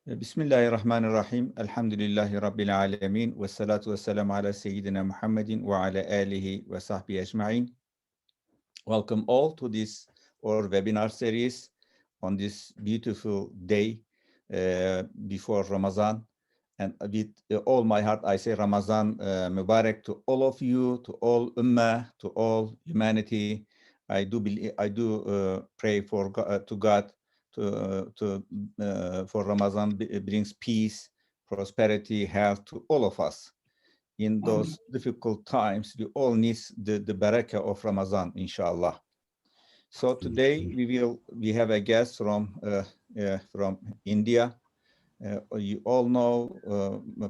Bismillahirrahmanirrahim. Elhamdülillahi Rabbil alemin. Ve salatu ve selamu ala seyyidina Muhammadin ve ala alihi ve sahbihi ecma'in. Welcome all to this our webinar series on this beautiful day before Ramadan. And with all my heart, I say Ramadan Mubarak to all of you, to all Ummah, to all humanity. I do pray for to God for Ramadan brings peace, prosperity, health to all of us. In those difficult times, we all need the barakah of Ramadan, inshallah. So today we have a guest from India. You all know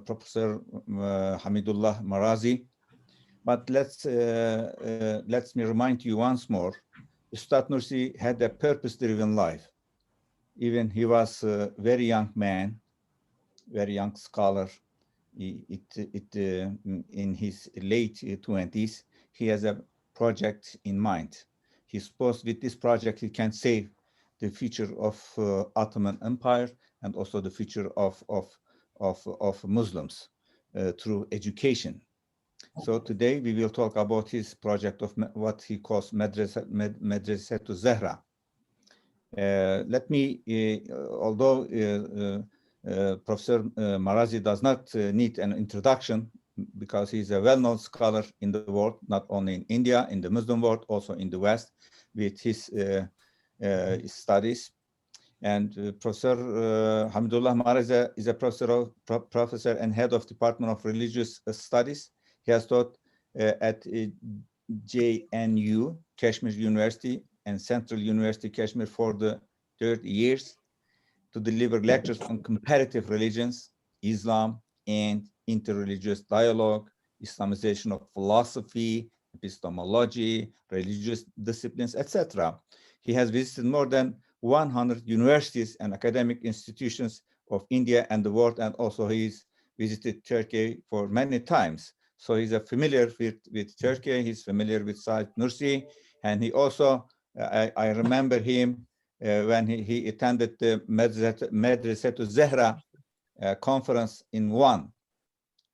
Professor Hamidullah Marazi. But let me remind you once more, Said Nursi had a purpose-driven life. Even he was a very young man, very young scholar. In his late 20s, he has a project in mind. He supposed with this project he can save the future of Ottoman Empire and also the future of Muslims through education. So today we will talk about his project of what he calls Madrasah Zahra. Let me, although Professor Marazi does not need an introduction because he's a well-known scholar in the world, not only in India, in the Muslim world, also in the West, with his studies. And Professor Hamidullah Marazi is a professor and head of Department of Religious Studies. He has taught at JNU, Kashmir University, and Central University Kashmir for the 30 years to deliver lectures on comparative religions, Islam, and interreligious dialogue, Islamization of philosophy, epistemology, religious disciplines, etc. He has visited more than 100 universities and academic institutions of India and the world, and also he's visited Turkey for many times. So he's familiar with Turkey, he's familiar with Said Nursi, and he also, I remember him when he attended the Madrasah Zahra conference in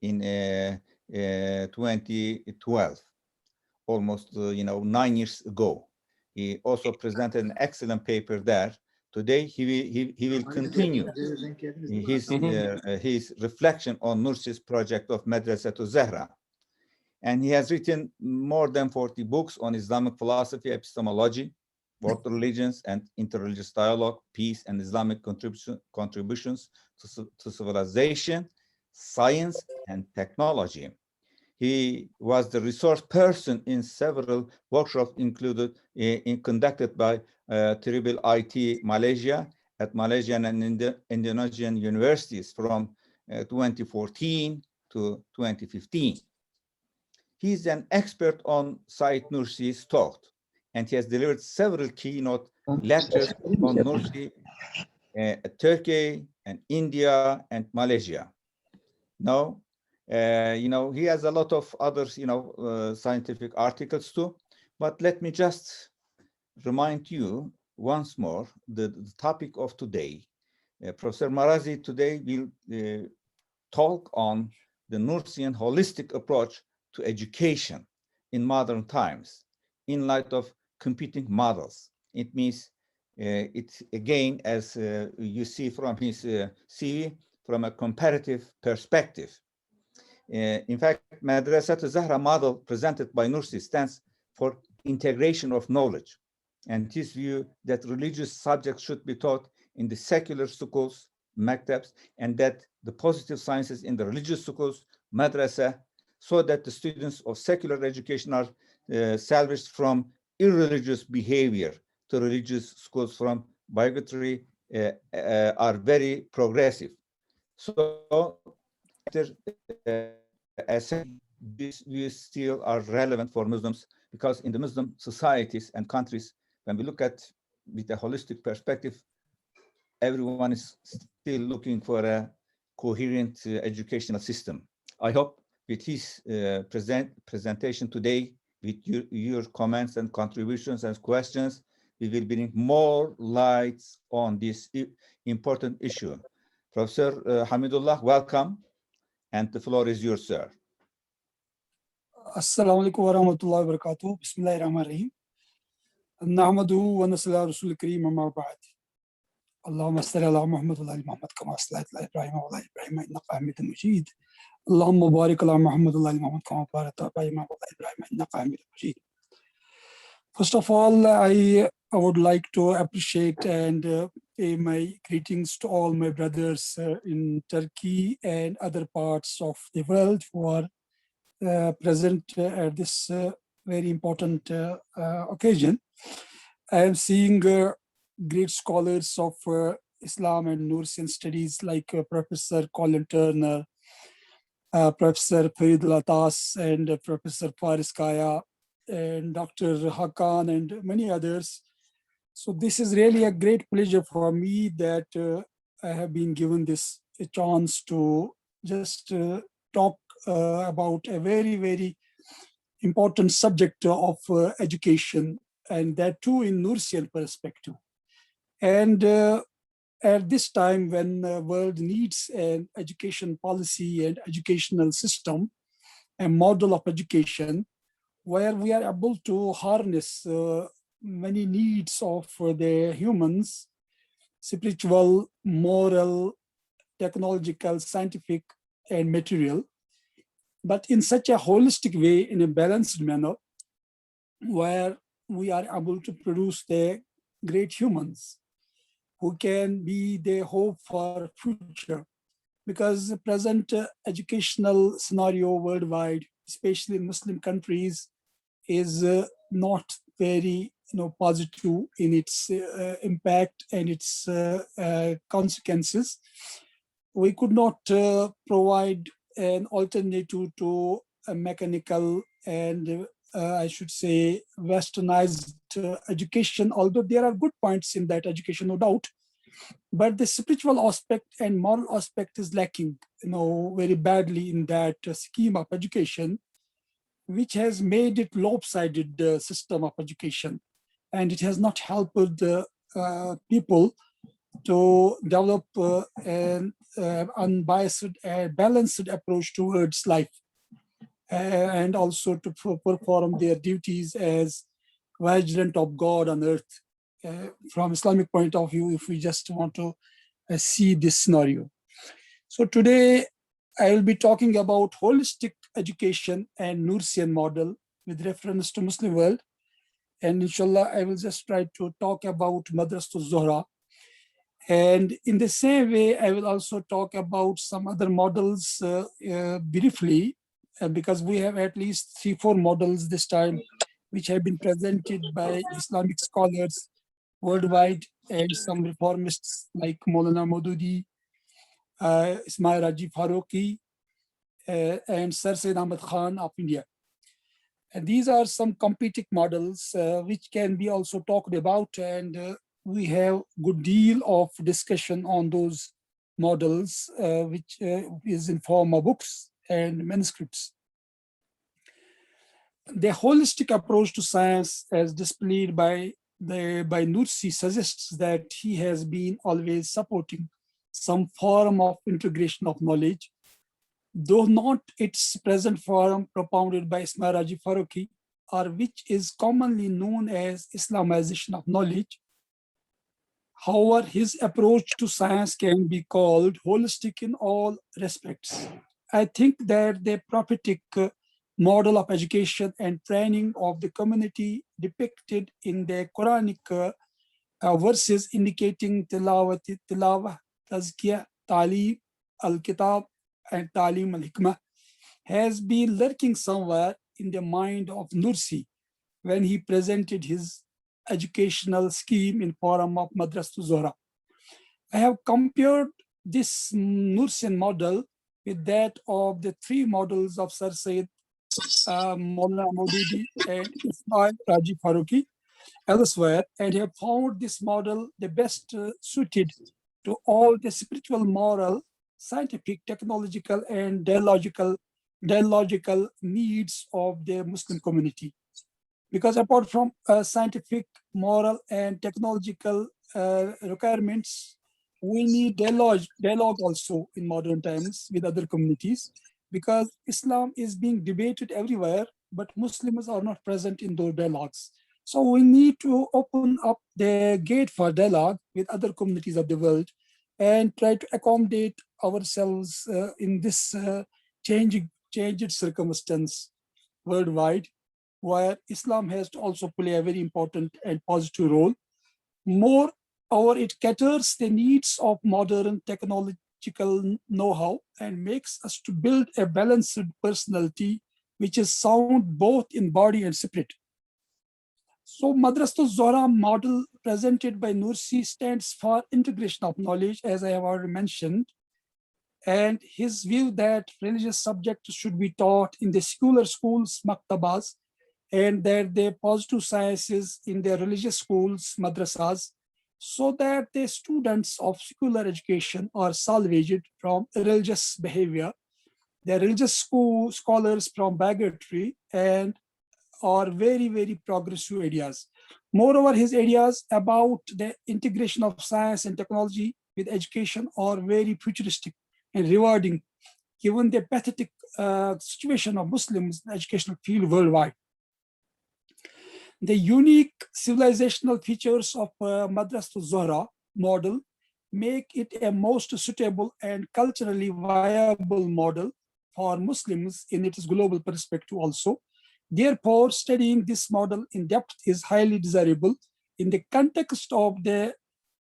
2012, almost 9 years ago. He also presented an excellent paper there. Today he will continue his reflection on Nursi's project of Madrasah Zahra. And he has written more than 40 books on Islamic philosophy, epistemology, world religions, and interreligious dialogue, peace, and Islamic contributions to civilization, science, and technology. He was the resource person in several workshops conducted by Triple IT Malaysia at Malaysian and Indonesian universities from 2014 to 2015. He is an expert on Said Nursi's thought, and he has delivered several keynote lectures on Nursi, Turkey, and India, and Malaysia. Now, he has a lot of other, scientific articles too, but let me just remind you once more the topic of today. Professor Marazi today will talk on the Nursian holistic approach to education in modern times in light of competing models. It means it again, as you see from his CV, from a comparative perspective. In fact, Madrasah Zahra model presented by Nursi stands for integration of knowledge, and his view that religious subjects should be taught in the secular schools, maktabs, and that the positive sciences in the religious schools, madrasa, so that the students of secular education are salvaged from irreligious behavior to religious schools from bigotry are very progressive. So these views still are relevant for Muslims because in the Muslim societies and countries, when we look at with a holistic perspective, everyone is still looking for a coherent educational system. I hope with his presentation today, with your comments and contributions and questions, we will bring more lights on this important issue. Professor Hamidullah, welcome, and the floor is yours, sir. Assalamu alaikum wa rahmatullahi wa barakatuh. Bismillahir Rahmanir Rahim. Nahmaduhu wa nasalli ala Rasul Kareem amma ba'd. Allahumma salli ala Muhammad wa ala Muhammad kama sallaita ala Ibrahim wa ala Ibrahim innaka Hamidum Majid. Allahumma barik ala Muhammad wa ala Muhammad kama barakta ala Ibrahim wa ala Ibrahim innaka Hamidum Majid. First of all, I would like to appreciate and pay my greetings to all my brothers in Turkey and other parts of the world who are present at this very important occasion. I am seeing great scholars of Islam and Nursian studies like Professor Colin Turner, Professor Faridul Atas, and Professor Faris Kaya, and Dr. Hakan, and many others. So this is really a great pleasure for me that I have been given this a chance to just talk about a very, very important subject of education, and that too in Nursian perspective. And at this time when the world needs an education policy and educational system, a model of education, where we are able to harness many needs of the humans, spiritual, moral, technological, scientific, and material, but in such a holistic way, in a balanced manner, where we are able to produce the great humans who can be the hope for future. Because the present educational scenario worldwide, especially in Muslim countries, is not very positive in its impact and its consequences. We could not provide an alternative to a mechanical and I should say westernized education, although there are good points in that education, no doubt. But the spiritual aspect and moral aspect is lacking, very badly in that scheme of education, which has made it lopsided system of education, and it has not helped the people to develop an unbiased, balanced approach towards life, and also to perform their duties as vigilant of God on earth. From Islamic point of view, if we just want to see this scenario. So today I will be talking about holistic education and Nursian model with reference to Muslim world. And inshallah, I will just try to talk about Madrasah Zahra. And in the same way, I will also talk about some other models briefly, because we have at least 3-4 models this time, which have been presented by Islamic scholars worldwide and some reformists like Maulana Maududi, Ismail Raji Faruqi, and Sir Said Ahmad Khan of India. And these are some competing models which can be also talked about, and we have good deal of discussion on those models, which is in form of books and manuscripts. The holistic approach to science as displayed by Nursi suggests that he has been always supporting some form of integration of knowledge, though not its present form propounded by Ismail Raji Faruqi, or which is commonly known as Islamization of knowledge. However, his approach to science can be called holistic in all respects. I think that the prophetic model of education and training of the community depicted in the Quranic verses indicating tilawah, tazkiyah, ta'lim, al-kitab, and ta'lim al-hikmah has been lurking somewhere in the mind of Nursi when he presented his educational scheme in form of Madrasah Zahra. I have compared this Nursian model with that of the 3 models of Sir Said Maulana Maududi and Ismail Raji Faruqi elsewhere, and have found this model the best suited to all the spiritual, moral, scientific, technological, and dialogical needs of the Muslim community. Because apart from scientific, moral, and technological requirements, we need dialogue also in modern times with other communities, because Islam is being debated everywhere, but Muslims are not present in those dialogues. So we need to open up the gate for dialogue with other communities of the world and try to accommodate ourselves in this changed circumstance worldwide, where Islam has to also play a very important and positive role. Moreover, it caters the needs of modern technological know-how and makes us to build a balanced personality which is sound both in body and spirit. So Madrasah Zahra model presented by Nursi stands for integration of knowledge, as I have already mentioned, and his view that religious subjects should be taught in the secular schools, maktabas, and that the positive sciences in the religious schools, madrasas, so that the students of secular education are salvaged from irreligious behavior, the religious scholars from bigotry, and are very, very progressive ideas. Moreover, his ideas about the integration of science and technology with education are very futuristic and rewarding, given the pathetic situation of Muslims in the educational field worldwide. The unique civilizational features of Madrasah Zahra model make it a most suitable and culturally viable model for Muslims in its global perspective also. Therefore, studying this model in depth is highly desirable in the context of the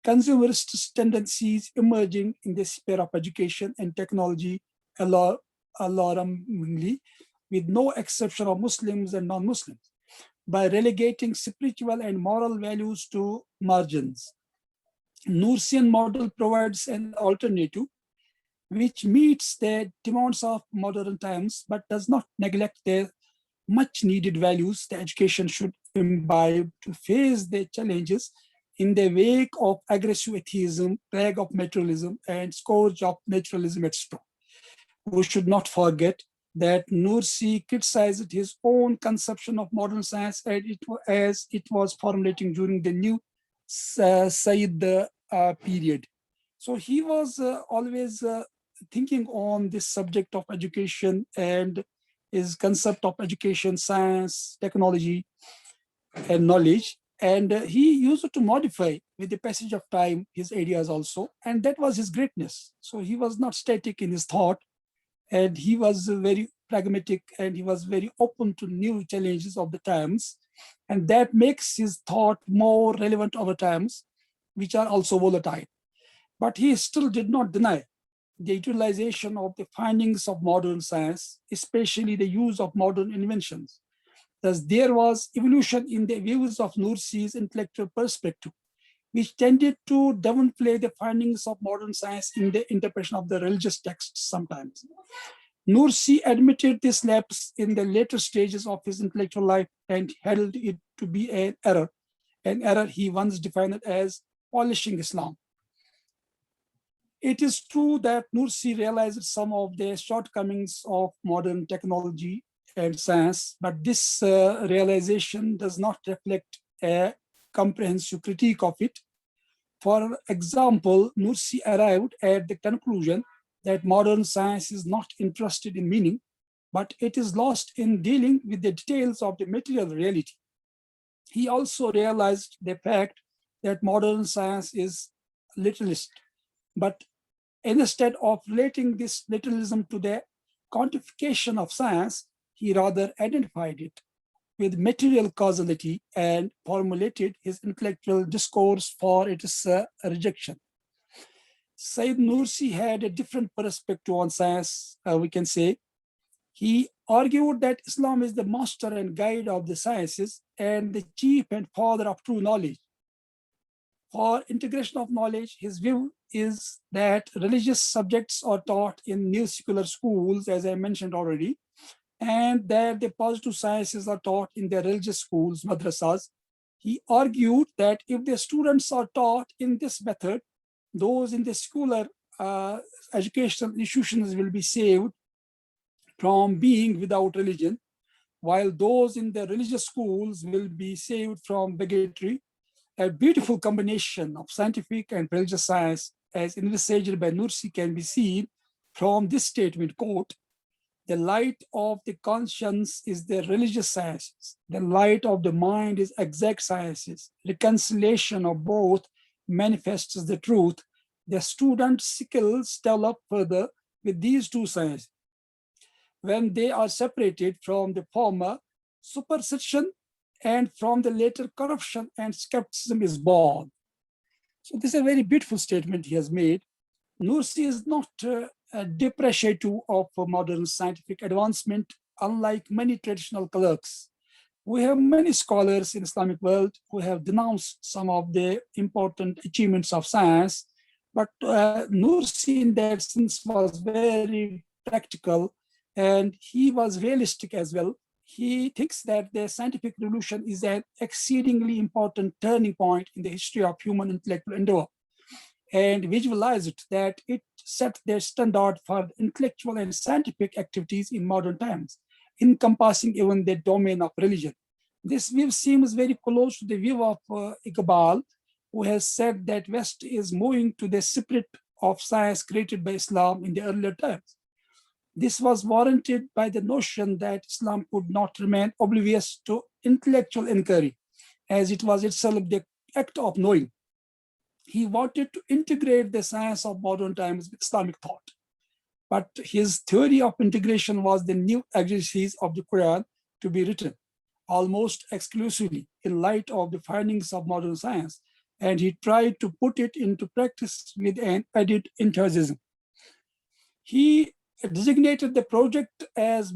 consumerist tendencies emerging in the sphere of education and technology alarmingly, with no exception of Muslims and non-Muslims, by relegating spiritual and moral values to margins. Nursian model provides an alternative which meets the demands of modern times, but does not neglect the much needed values the education should imbibe to face the challenges in the wake of aggressive atheism, plague of materialism, and scourge of naturalism, etc. We should not forget that Nursi criticized his own conception of modern science as it was formulating during the new Said period. So he was always thinking on this subject of education and his concept of education, science, technology, and knowledge. And he used to modify with the passage of time his ideas also. And that was his greatness. So he was not static in his thought. And he was very pragmatic, and he was very open to new challenges of the times. And that makes his thought more relevant over times, which are also volatile. But he still did not deny the utilization of the findings of modern science, especially the use of modern inventions. Thus, there was evolution in the views of Nursi's intellectual perspective, which tended to downplay the findings of modern science in the interpretation of the religious texts sometimes. Nursi admitted this lapse in the later stages of his intellectual life and held it to be an error he once defined as polishing Islam. It is true that Nursi realized some of the shortcomings of modern technology and science, but this realization does not reflect a comprehensive critique of it. For example, Nursi arrived at the conclusion that modern science is not interested in meaning, but it is lost in dealing with the details of the material reality. He also realized the fact that modern science is literalist, but instead of relating this literalism to the quantification of science, he rather identified it with material causality and formulated his intellectual discourse for its rejection. Said Nursi had a different perspective on science, we can say. He argued that Islam is the master and guide of the sciences and the chief and father of true knowledge. For integration of knowledge, his view is that religious subjects are taught in new secular schools, as I mentioned already, and that the positive sciences are taught in the religious schools, madrasas. He argued that if the students are taught in this method, those in the secular educational institutions will be saved from being without religion, while those in the religious schools will be saved from bigotry. A beautiful combination of scientific and religious science as envisaged by Nursi can be seen from this statement, quote, "The light of the conscience is the religious sciences. The light of the mind is exact sciences. Reconciliation of both manifests the truth. The student's skills develop further with these two sciences. When they are separated from the former, superstition and from the later corruption and skepticism is born." So this is a very beautiful statement he has made. Nursi is not depreciative of modern scientific advancement, unlike many traditional clerks. We have many scholars in Islamic world who have denounced some of the important achievements of science, but Nursi in that sense was very practical, and he was realistic as well. He thinks that the scientific revolution is an exceedingly important turning point in the history of human intellectual endeavor, and visualized that it set the standard for intellectual and scientific activities in modern times, encompassing even the domain of religion. This view seems very close to the view of Iqbal, who has said that West is moving to the spirit of science created by Islam in the earlier times. This was warranted by the notion that Islam could not remain oblivious to intellectual inquiry, as it was itself the act of knowing. He wanted to integrate the science of modern times with Islamic thought. But his theory of integration was the new exegesis of the Quran to be written almost exclusively in light of the findings of modern science, and he tried to put it into practice with an added enthusiasm. He designated the project as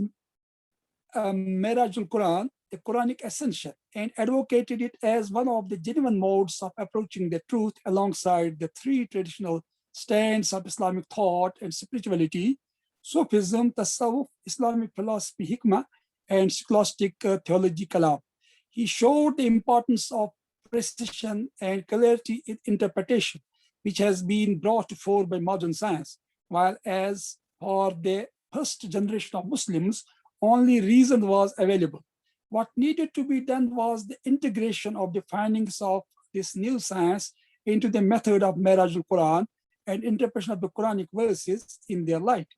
Miraj al-Quran, the Quranic ascension, and advocated it as one of the genuine modes of approaching the truth alongside the three traditional stands of Islamic thought and spirituality: Sufism, Tasawwuf, Islamic philosophy, Hikmah, and scholastic theology, Kalam. He showed the importance of precision and clarity in interpretation, which has been brought forth by modern science, while as for the first generation of Muslims, only reason was available. What needed to be done was the integration of the findings of this new science into the method of Miraj al-Quran and interpretation of the Quranic verses in their light.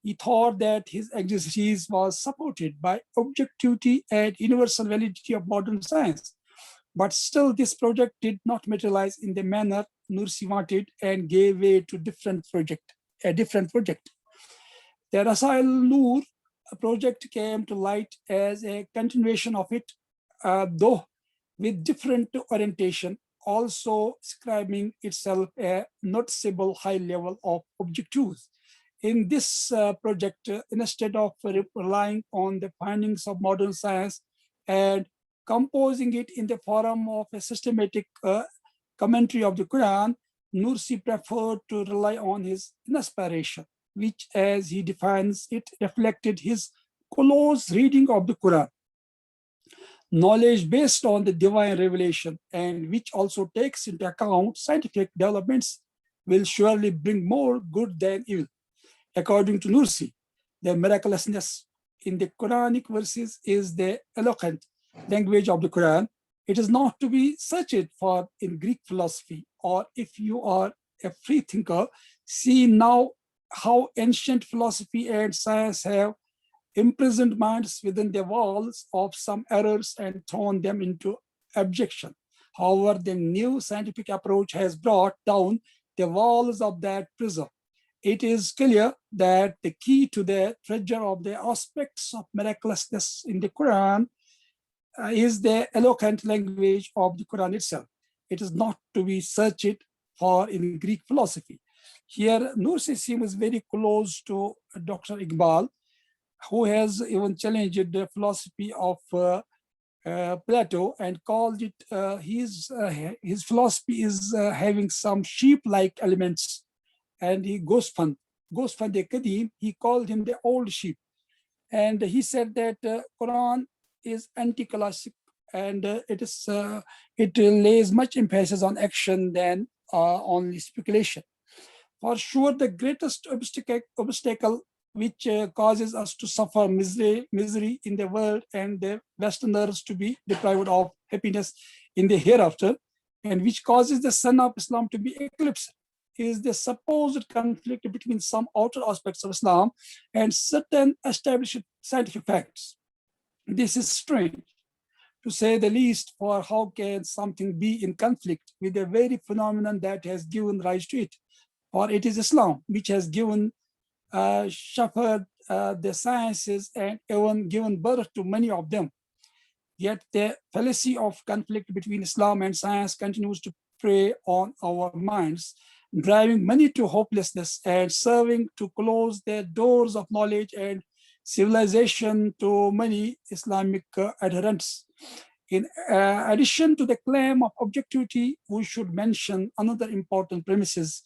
He thought that his exegesis was supported by objectivity and universal validity of modern science. But still, this project did not materialize in the manner Nursi wanted and gave way to a different project. The Rasail Nur project came to light as a continuation of it, though with different orientation, also describing itself a noticeable high level of objectivity. In this project, instead of relying on the findings of modern science and composing it in the form of a systematic commentary of the Quran, Nursi preferred to rely on his inspiration, which, as he defines it, reflected his close reading of the Quran. Knowledge based on the divine revelation, and which also takes into account scientific developments, will surely bring more good than evil. According to Nursi, the miraculousness in the Quranic verses is the eloquent language of the Quran. It is not to be searched for in Greek philosophy, or if you are a free thinker, see now how ancient philosophy and science have imprisoned minds within the walls of some errors and thrown them into abjection. However, the new scientific approach has brought down the walls of that prison. It is clear that the key to the treasure of the aspects of miraculousness in the Quran is the eloquent language of the Quran itself. It is not to be searched for in Greek philosophy. Here, Nursi seems very close to Dr. Iqbal, who has even challenged the philosophy of Plato and called it, his philosophy is having some sheep-like elements, and he Gosfand the Kadim, he called him the old sheep. And he said that Quran is anti-classic, and it lays much emphasis on action than only speculation. For sure, the greatest obstacle which causes us to suffer misery in the world and the Westerners to be deprived of happiness in the hereafter, and which causes the sun of Islam to be eclipsed, is the supposed conflict between some outer aspects of Islam and certain established scientific facts. This is strange, to say the least, for how can something be in conflict with the very phenomenon that has given rise to it? For it is Islam which has given, shepherded the sciences and even given birth to many of them. Yet the fallacy of conflict between Islam and science continues to prey on our minds, driving many to hopelessness and serving to close the doors of knowledge and civilization to many Islamic adherents. In addition to the claim of objectivity, we should mention another important premises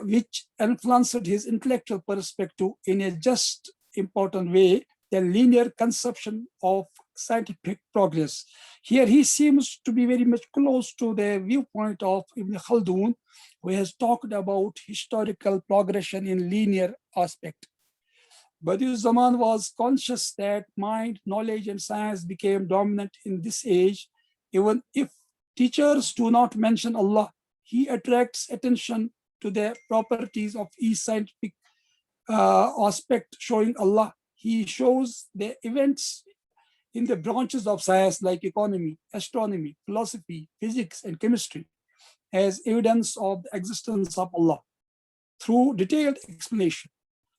which influenced his intellectual perspective in a just important way, the linear conception of scientific progress. Here he seems to be very much close to the viewpoint of Ibn Khaldun, who has talked about historical progression in linear aspect. Badiüzzaman was conscious that mind, knowledge, and science became dominant in this age. Even if teachers do not mention Allah, he attracts attention to the properties of each scientific aspect showing Allah. He shows the events in the branches of science like economy, astronomy, philosophy, physics, and chemistry as evidence of the existence of Allah through detailed explanation.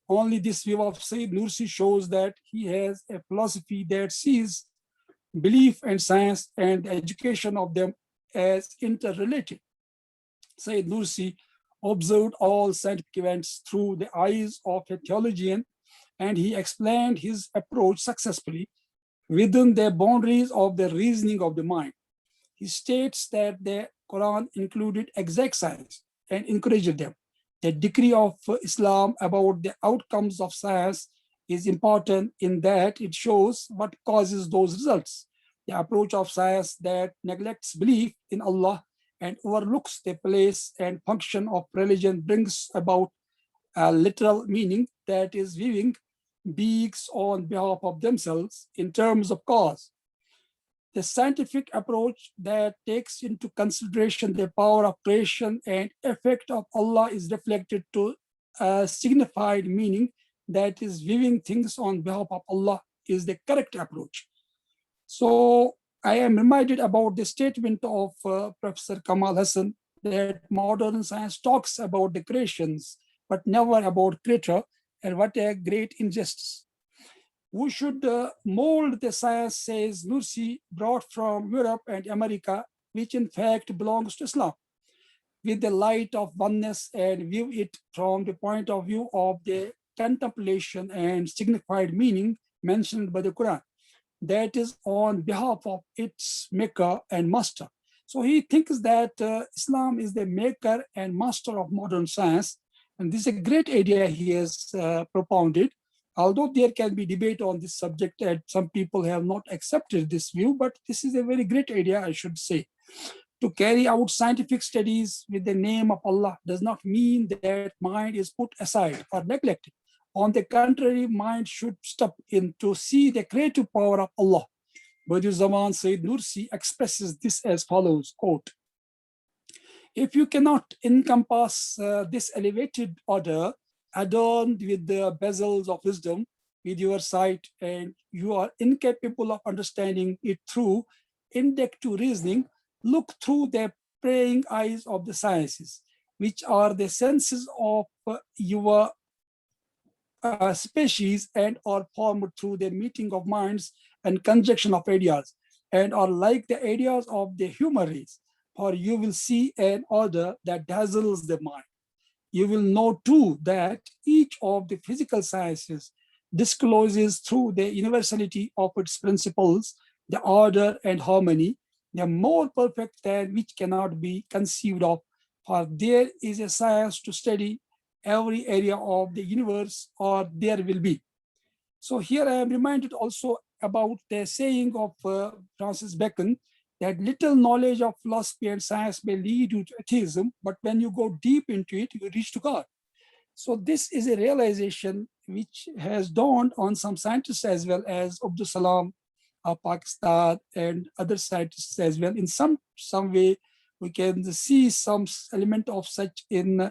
Only this view of Said Nursi shows that he has a philosophy that sees belief and science and the education of them as interrelated. Said Nursi observed all scientific events through the eyes of a theologian, and he explained his approach successfully within the boundaries of the reasoning of the mind. He states that the Quran included exact science and encouraged them. The decree of Islam about the outcomes of science is important in that it shows what causes those results. The approach of science that neglects belief in Allah and overlooks the place and function of religion brings about a literal meaning, that is, viewing beings on behalf of themselves in terms of cause. The scientific approach that takes into consideration the power of creation and effect of Allah is reflected to a signified meaning, that is, viewing things on behalf of Allah is the correct approach. So I am reminded about the statement of Professor Kamal Hassan that modern science talks about the creations, but never about creator, and what a great injustice. We should mold the science, says Nursi, brought from Europe and America, which in fact belongs to Islam, with the light of oneness and view it from the point of view of the contemplation and signified meaning mentioned by the Quran, that is on behalf of its maker and master. So he thinks that Islam is the maker and master of modern science, and this is a great idea he has propounded. Although there can be debate on this subject and some people have not accepted this view, but this is a very great idea, I should say. To carry out scientific studies with the name of Allah does not mean that mind is put aside or neglected. On the contrary, mind should step in to see the creative power of Allah. Badiüzzaman Said Nursi expresses this as follows, quote, "If you cannot encompass this elevated order, adorned with the bezels of wisdom, with your sight, and you are incapable of understanding it through inductive reasoning, look through the praying eyes of the sciences, which are the senses of your species and are formed through the meeting of minds and conjunction of ideas, and are like the ideas of the human race, for you will see an order that dazzles the mind. You will know too that each of the physical sciences discloses through the universality of its principles, the order and harmony, the more perfect than which cannot be conceived of, for there is a science to study every area of the universe, or there will be." So here I am reminded also about the saying of Francis Bacon, that little knowledge of philosophy and science may lead you to atheism, but when you go deep into it, you reach to God. So this is a realization which has dawned on some scientists as well, as Abdul Salam of Pakistan and other scientists as well, in some way We can see some element of such in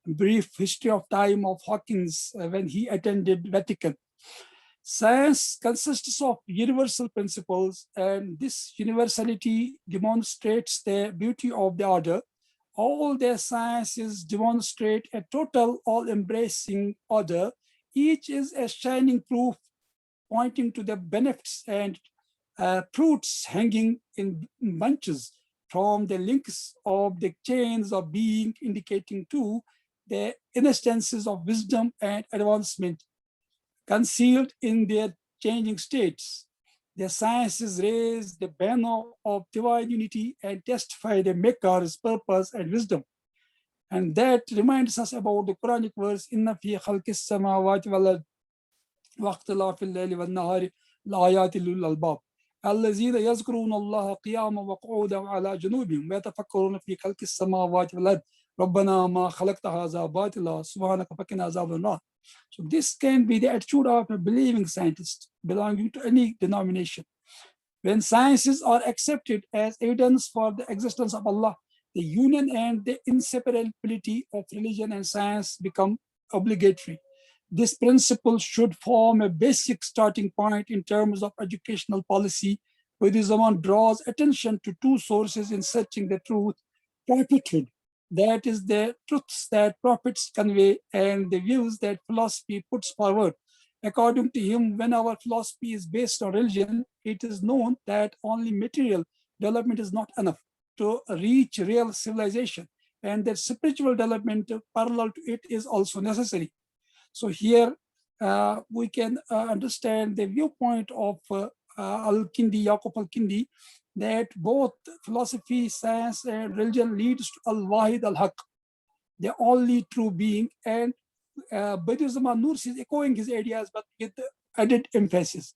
brief history of time of Hawkins when he attended Vatican. Science consists of universal principles, and this universality demonstrates the beauty of the order. All their sciences demonstrate a total, all-embracing order. Each is a shining proof pointing to the benefits and fruits hanging in bunches from the links of the chains of being, indicating to the instances of wisdom and advancement concealed in their changing states. Their sciences raise the banner of divine unity and testify the Maker's purpose and wisdom. And that reminds us about the Quranic verse, "Inna fi khalqis samawati wal ard wa ikhtilafil layli wan nahari laayatin lil albab allazina yazkuruna Allaha qiyaman wa qu'udan wa ala junubihim wa yatafakkaruna fi khalqis samawati wal ard rabbana ma khalaqta hadha batila subhanaka faqina azaban nar." So this can be the attitude of a believing scientist belonging to any denomination. When sciences are accepted as evidence for the existence of Allah, the union and the inseparability of religion and science become obligatory. This principle should form a basic starting point in terms of educational policy. Buddhism draws attention to two sources in searching the truth: prophethood, that is the truths that prophets convey, and the views that philosophy puts forward. According to him, when our philosophy is based on religion, it is known that only material development is not enough to reach real civilization, and that spiritual development parallel to it is also necessary. So here we can understand the viewpoint of Al-Kindi, Yaqub Al-Kindi, that both philosophy, science, and religion leads to Al-Wahid Al-Haq, the only true being. And Zahra Nursi is echoing his ideas, but with added emphasis.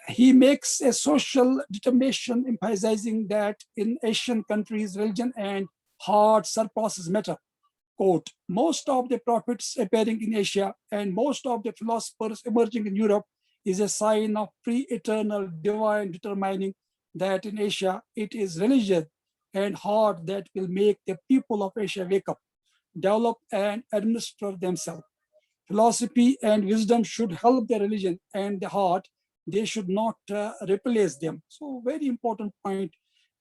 He makes a social determination, emphasizing that in Asian countries, religion and heart surpasses matter. Quote, "Most of the prophets appearing in Asia and most of the philosophers emerging in Europe is a sign of pre-eternal divine determining that in Asia it is religion and heart that will make the people of Asia wake up, develop and administer themselves. Philosophy and wisdom should help the religion and the heart. They should not replace them." So very important point.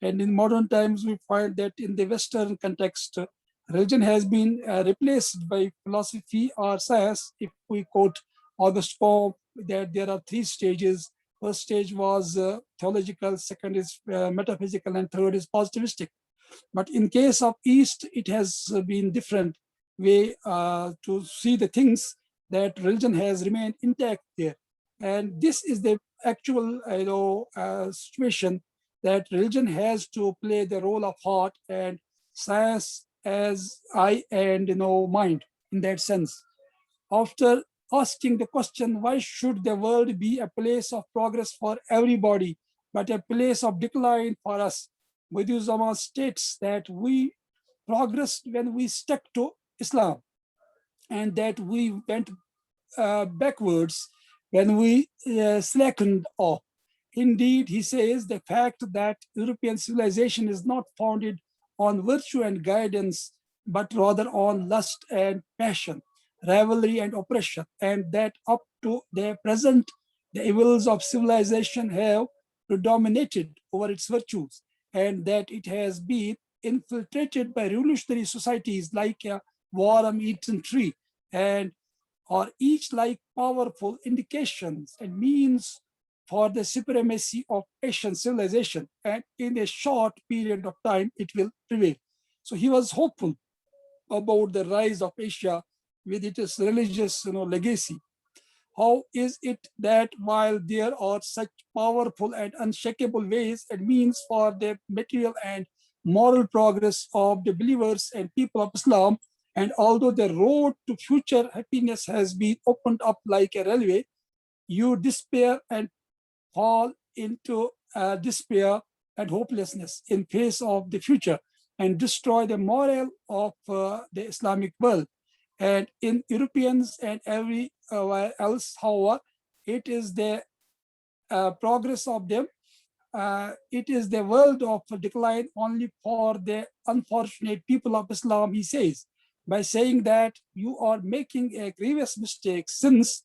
And in modern times, we find that in the Western context, religion has been replaced by philosophy or science. If we quote August Comte, that there are three stages. First stage was theological, second is metaphysical, and third is positivistic. But in case of East, it has been different way to see the things, that religion has remained intact there. And this is the actual situation, that religion has to play the role of heart and science as eye and mind in that sense. After asking the question, why should the world be a place of progress for everybody, but a place of decline for us? Buddhism states that we progressed when we stuck to Islam, and that we went backwards when we slackened off. Indeed, he says the fact that European civilization is not founded on virtue and guidance, but rather on lust and passion, rivalry and oppression, and that up to the present, the evils of civilization have predominated over its virtues, and that it has been infiltrated by revolutionary societies like a worm-eaten tree, and are each like powerful indications and means for the supremacy of Asian civilization, and in a short period of time, it will prevail. So he was hopeful about the rise of Asia with its religious legacy. How is it that while there are such powerful and unshakable ways and means for the material and moral progress of the believers and people of Islam, and although the road to future happiness has been opened up like a railway, you despair and fall into despair and hopelessness in face of the future, and destroy the morale of the Islamic world? And in Europeans and everywhere else, however, it is the progress of them it is the world of decline only for the unfortunate people of Islam, he says, by saying that you are making a grievous mistake, since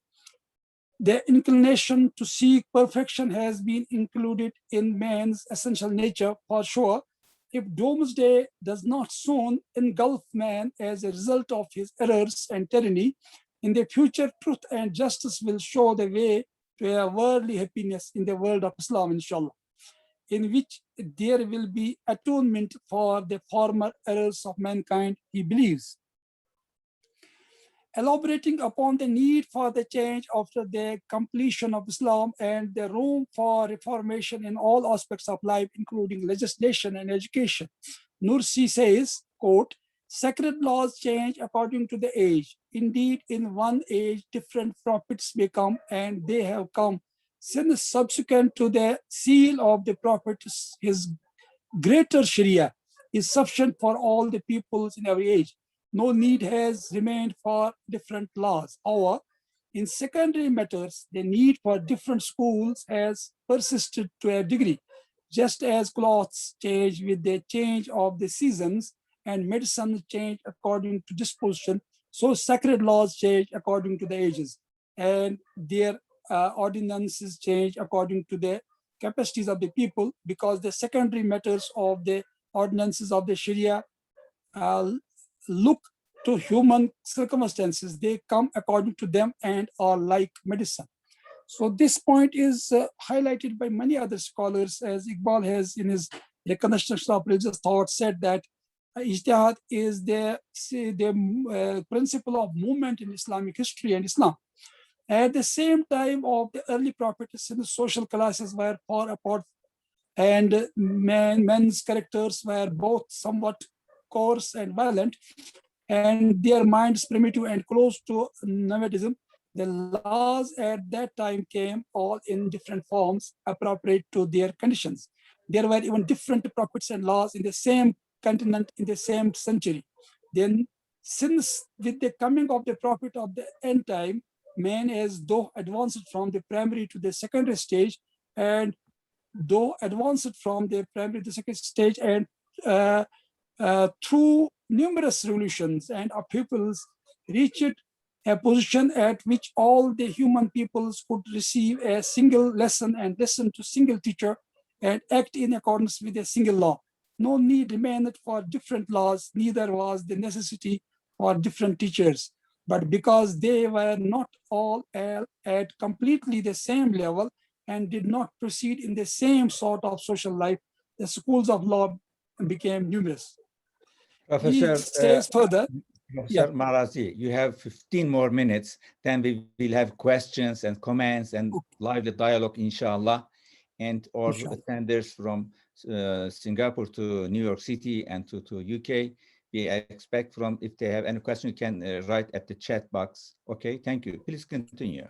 the inclination to seek perfection has been included in man's essential nature for sure. If doomsday does not soon engulf man as a result of his errors and tyranny, in the future, truth and justice will show the way to a worldly happiness in the world of Islam, inshallah, in which there will be atonement for the former errors of mankind, he believes. Elaborating upon the need for the change after the completion of Islam and the room for reformation in all aspects of life, including legislation and education, Nursi says, quote, "Sacred laws change according to the age. Indeed, in one age, different prophets may come, and they have come. Since subsequent to the seal of the prophet, his greater Sharia is sufficient for all the peoples in every age. No need has remained for different laws. However, in secondary matters, the need for different schools has persisted to a degree. Just as clothes change with the change of the seasons and medicine change according to disposition, so sacred laws change according to the ages, and their ordinances change according to the capacities of the people, because the secondary matters of the ordinances of the Sharia look to human circumstances. They come according to them and are like medicine. So this point is highlighted by many other scholars, as Iqbal has in his Reconstruction of Religious Thought said that ijtihad is the principle of movement in Islamic history and Islam. At the same time of the early prophets, the social classes were far apart, and men's characters were both somewhat coarse and violent, and their minds primitive and close to nomadism. The laws at that time came all in different forms appropriate to their conditions. There were even different prophets and laws in the same continent in the same century. Then, since with the coming of the prophet of the end time, man has though advanced from the primary to the secondary stage, and though advanced from the primary to the second stage, and through numerous revolutions and upheavals, reached a position at which all the human peoples could receive a single lesson and listen to single teacher and act in accordance with a single law. No need remained for different laws, neither was the necessity for different teachers. But because they were not all at completely the same level and did not proceed in the same sort of social life, the schools of law became numerous. Professor, he says further, Professor Marazi, you have 15 more minutes, then we will have questions and comments and lively dialogue, inshallah. And our attenders from Singapore to New York City and to UK, we expect from, if they have any question, you can write at the chat box. Okay, thank you. Please continue.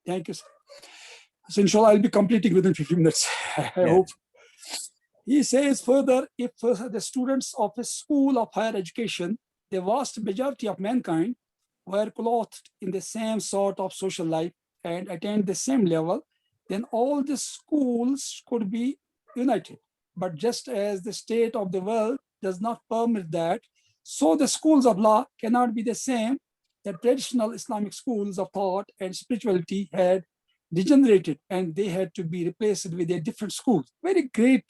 Thank you, sir. So inshallah, I'll be completing within 15 minutes, I hope. He says further, if the students of a school of higher education, the vast majority of mankind, were clothed in the same sort of social life and attained the same level, then all the schools could be united. But just as the state of the world does not permit that, so the schools of law cannot be the same. The traditional Islamic schools of thought and spirituality had degenerated, and they had to be replaced with a different schools. Very great,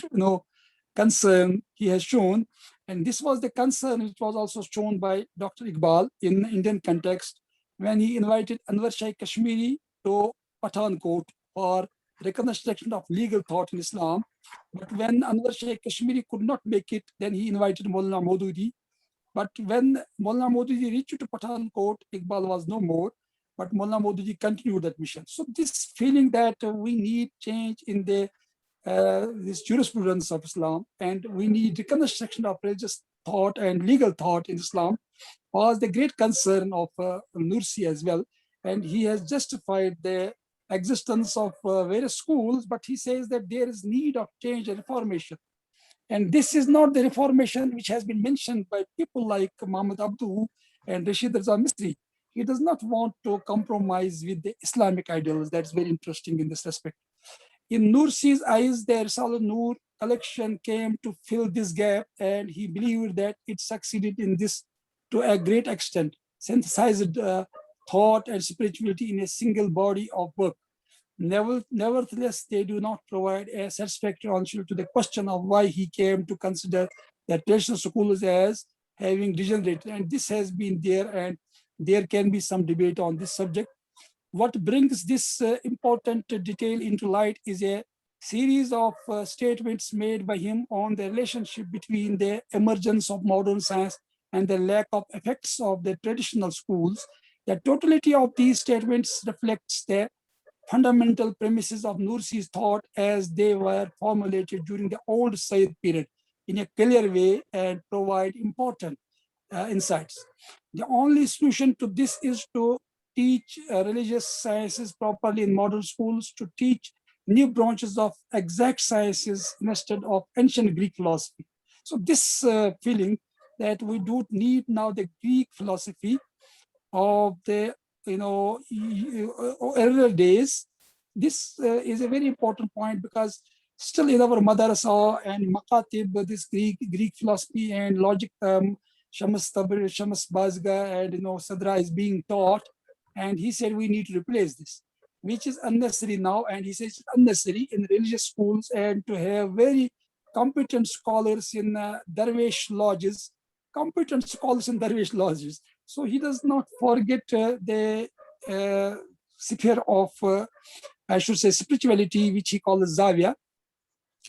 concern he has shown. And this was the concern which was also shown by Dr. Iqbal in the Indian context when he invited Anwar Shaikh Kashmiri to Pathankot for reconstruction of legal thought in Islam. But when Anwar Shaikh Kashmiri could not make it, then he invited Maulana Maududi. But when Maulana Maududi reached to Pathankot, Iqbal was no more, but Maulana Maududi continued that mission. So this feeling that we need change in the this jurisprudence of Islam, and we need reconstruction of religious thought and legal thought in Islam, was the great concern of Nursi as well. And he has justified the existence of various schools, but he says that there is need of change and reformation. And this is not the reformation which has been mentioned by people like Muhammad Abdu and Rashid Raza Misri. He does not want to compromise with the Islamic ideals. That's very interesting in this respect. In Nursi's eyes, the Risale Nur collection came to fill this gap, and he believed that it succeeded in this to a great extent, synthesized thought and spirituality in a single body of work. Nevertheless, they do not provide a satisfactory answer to the question of why he came to consider that traditional schools as having degenerated. And this has been there, and there can be some debate on this subject. What brings this important detail into light is a series of statements made by him on the relationship between the emergence of modern science and the lack of effects of the traditional schools. The totality of these statements reflects the fundamental premises of Nursi's thought as they were formulated during the old Sayyid period in a clear way and provide important insights. The only solution to this is to teach religious sciences properly in modern schools, to teach new branches of exact sciences instead of ancient Greek philosophy. So this feeling that we don't need now the Greek philosophy of the earlier days, this is a very important point, because still in our madrasa and makatib, this Greek philosophy and logic, Shams Tabri, Shams Bazga, and Sadra is being taught, and he said we need to replace this, which is unnecessary now, and he says it's unnecessary in religious schools, and to have very competent scholars in Darwish lodges, So he does not forget the sphere of, I should say, spirituality, which he calls Zavia.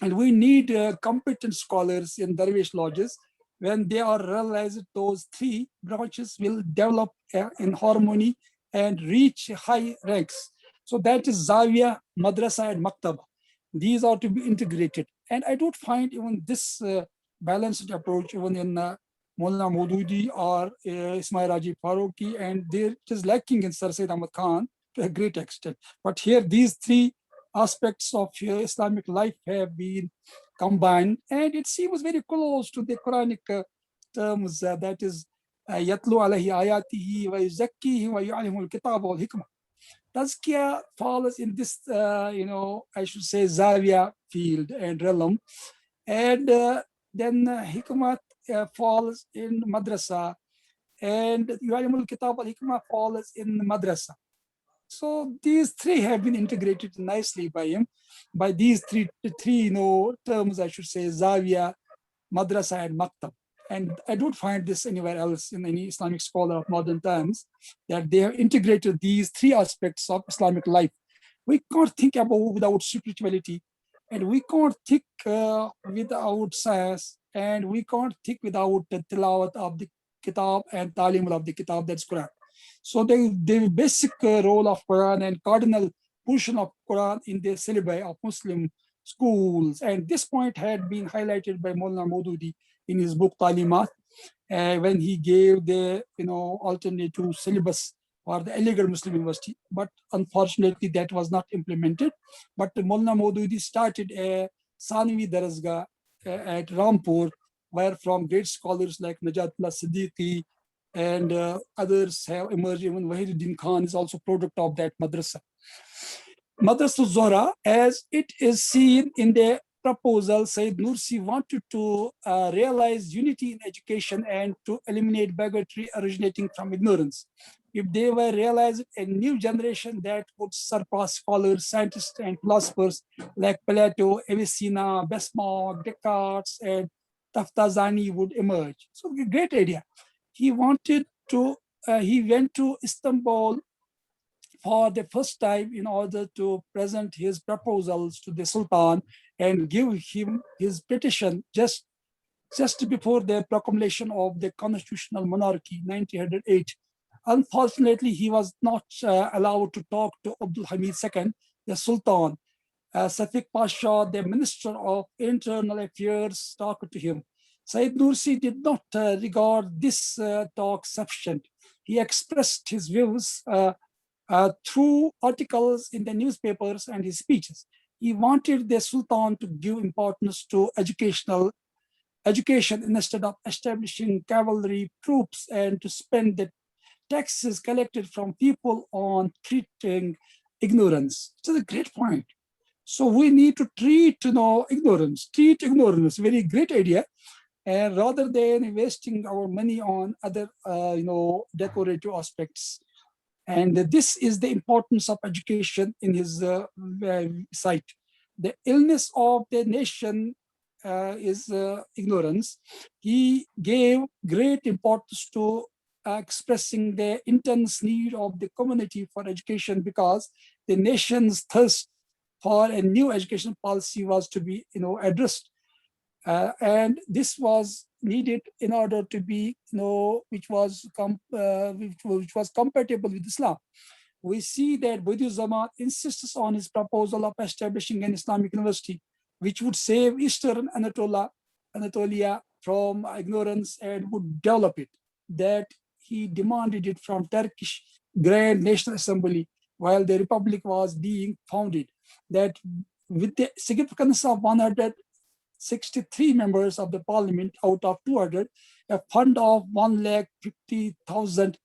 And we need competent scholars in Darwish lodges. When they are realized, those three branches will develop in harmony and reach high ranks. So that is Zavia, Madrasa, and Maktab. These are to be integrated. And I don't find even this balanced approach even in Maulana Maududi or Ismail Raji Faruqi, and there it is lacking in Sir Said Ahmad Khan to a great extent. But here, these three aspects of Islamic life have been combined, and it seems very close to the Quranic terms, that is yatlu alayhi ayatihi wa yuzakkihi wa yu'allimul kitab wal hikmah. Tazkiyah falls in this, I should say, Zavia field and realm, and then hikmah falls in madrasa, and yu'allimul kitab wal hikmah falls in madrasa. So these three have been integrated nicely by him, by these three terms, I should say, Zavia, Madrasa, and Maktab. And I don't find this anywhere else in any Islamic scholar of modern times, that they have integrated these three aspects of Islamic life. We can't think about without spirituality, and we can't think without science, and we can't think without the tilawat of the kitab and talim of the kitab, that's Quran. So the basic role of Quran and cardinal portion of Quran in the syllabi of Muslim schools. And this point had been highlighted by Maulana Maududi in his book Talimat, when he gave the alternative syllabus for the illegal Muslim university. But unfortunately, that was not implemented. But Maulana Maududi started a Sanvi Darasgah at Rampur, where from great scholars like Najatullah Siddiqui and others have emerged. Even Wahiduddin Khan is also product of that madrasa. Madrasah Zahra, as it is seen in the proposal, Said Nursi wanted to realize unity in education and to eliminate bigotry originating from ignorance. If they were realized, a new generation that would surpass scholars, scientists, and philosophers like Plato, Avicenna, Bismarck, Descartes, and Taftazani would emerge. So a great idea. He wanted to, he went to Istanbul for the first time in order to present his proposals to the Sultan and give him his petition just before the proclamation of the constitutional monarchy, 1908. Unfortunately, he was not allowed to talk to Abdul Hamid II, the Sultan. Safiq Pasha, the Minister of Internal Affairs, talked to him. Said Nursi did not regard this talk sufficient. He expressed his views through articles in the newspapers and his speeches. He wanted the Sultan to give importance to education instead of establishing cavalry troops, and to spend the taxes collected from people on treating ignorance. It's a great point. So we need to treat treat ignorance, very great idea, and rather than wasting our money on other decorative aspects. And this is the importance of education in his sight. The illness of the nation is ignorance. He gave great importance to expressing the intense need of the community for education, because the nation's thirst for a new education policy was to be addressed. And this was needed in order to be, which was compatible with Islam. We see that Badiuzzama insists on his proposal of establishing an Islamic university, which would save Eastern Anatolia from ignorance and would develop it. That he demanded it from Turkish Grand National Assembly while the Republic was being founded. That with the significance of 163 members of the parliament out of 200, a fund of 150,000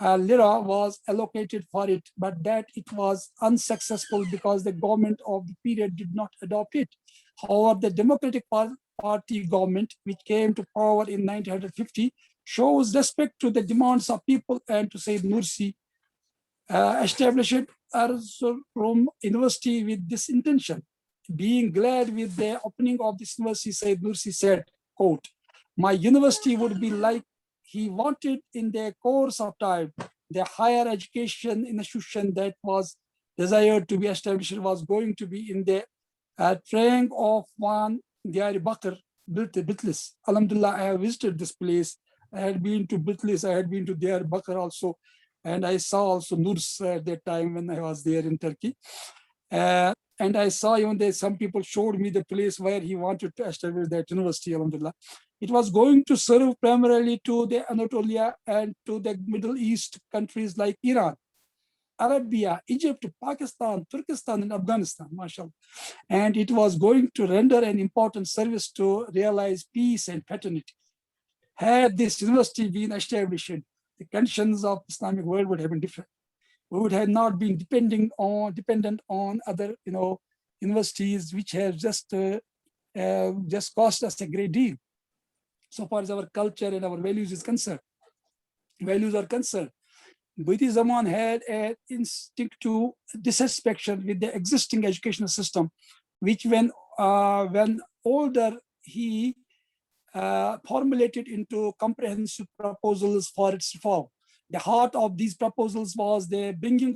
lira was allocated for it, but that it was unsuccessful because the government of the period did not adopt it. However, the Democratic Party government, which came to power in 1950, shows respect to the demands of people and to Said Nursi, established Erzurum University with this intention. Being glad with the opening of this university, Said Nursi said, quote, "My university would be like he wanted in the course of time. The higher education institution that was desired to be established was going to be in the triangle of one Diyarbakir, Bitlis. Alhamdulillah, I have visited this place. I had been to Bitlis, I had been to Diyarbakir also, and I saw also Nurs at that time when I was there in Turkey. And I saw even there some people showed me the place where he wanted to establish that university, alhamdulillah. It was going to serve primarily to the Anatolia and to the Middle East countries like Iran, Arabia, Egypt, Pakistan, Turkestan, and Afghanistan, mashallah. And it was going to render an important service to realize peace and fraternity. Had this university been established, the conditions of Islamic world would have been different. We would have not been dependent on other, universities, which have just cost us a great deal. So far as our culture and our values are concerned, Badiuzzama had an instinctive dissatisfaction with the existing educational system, which when older he formulated into comprehensive proposals for its reform. The heart of these proposals was the bringing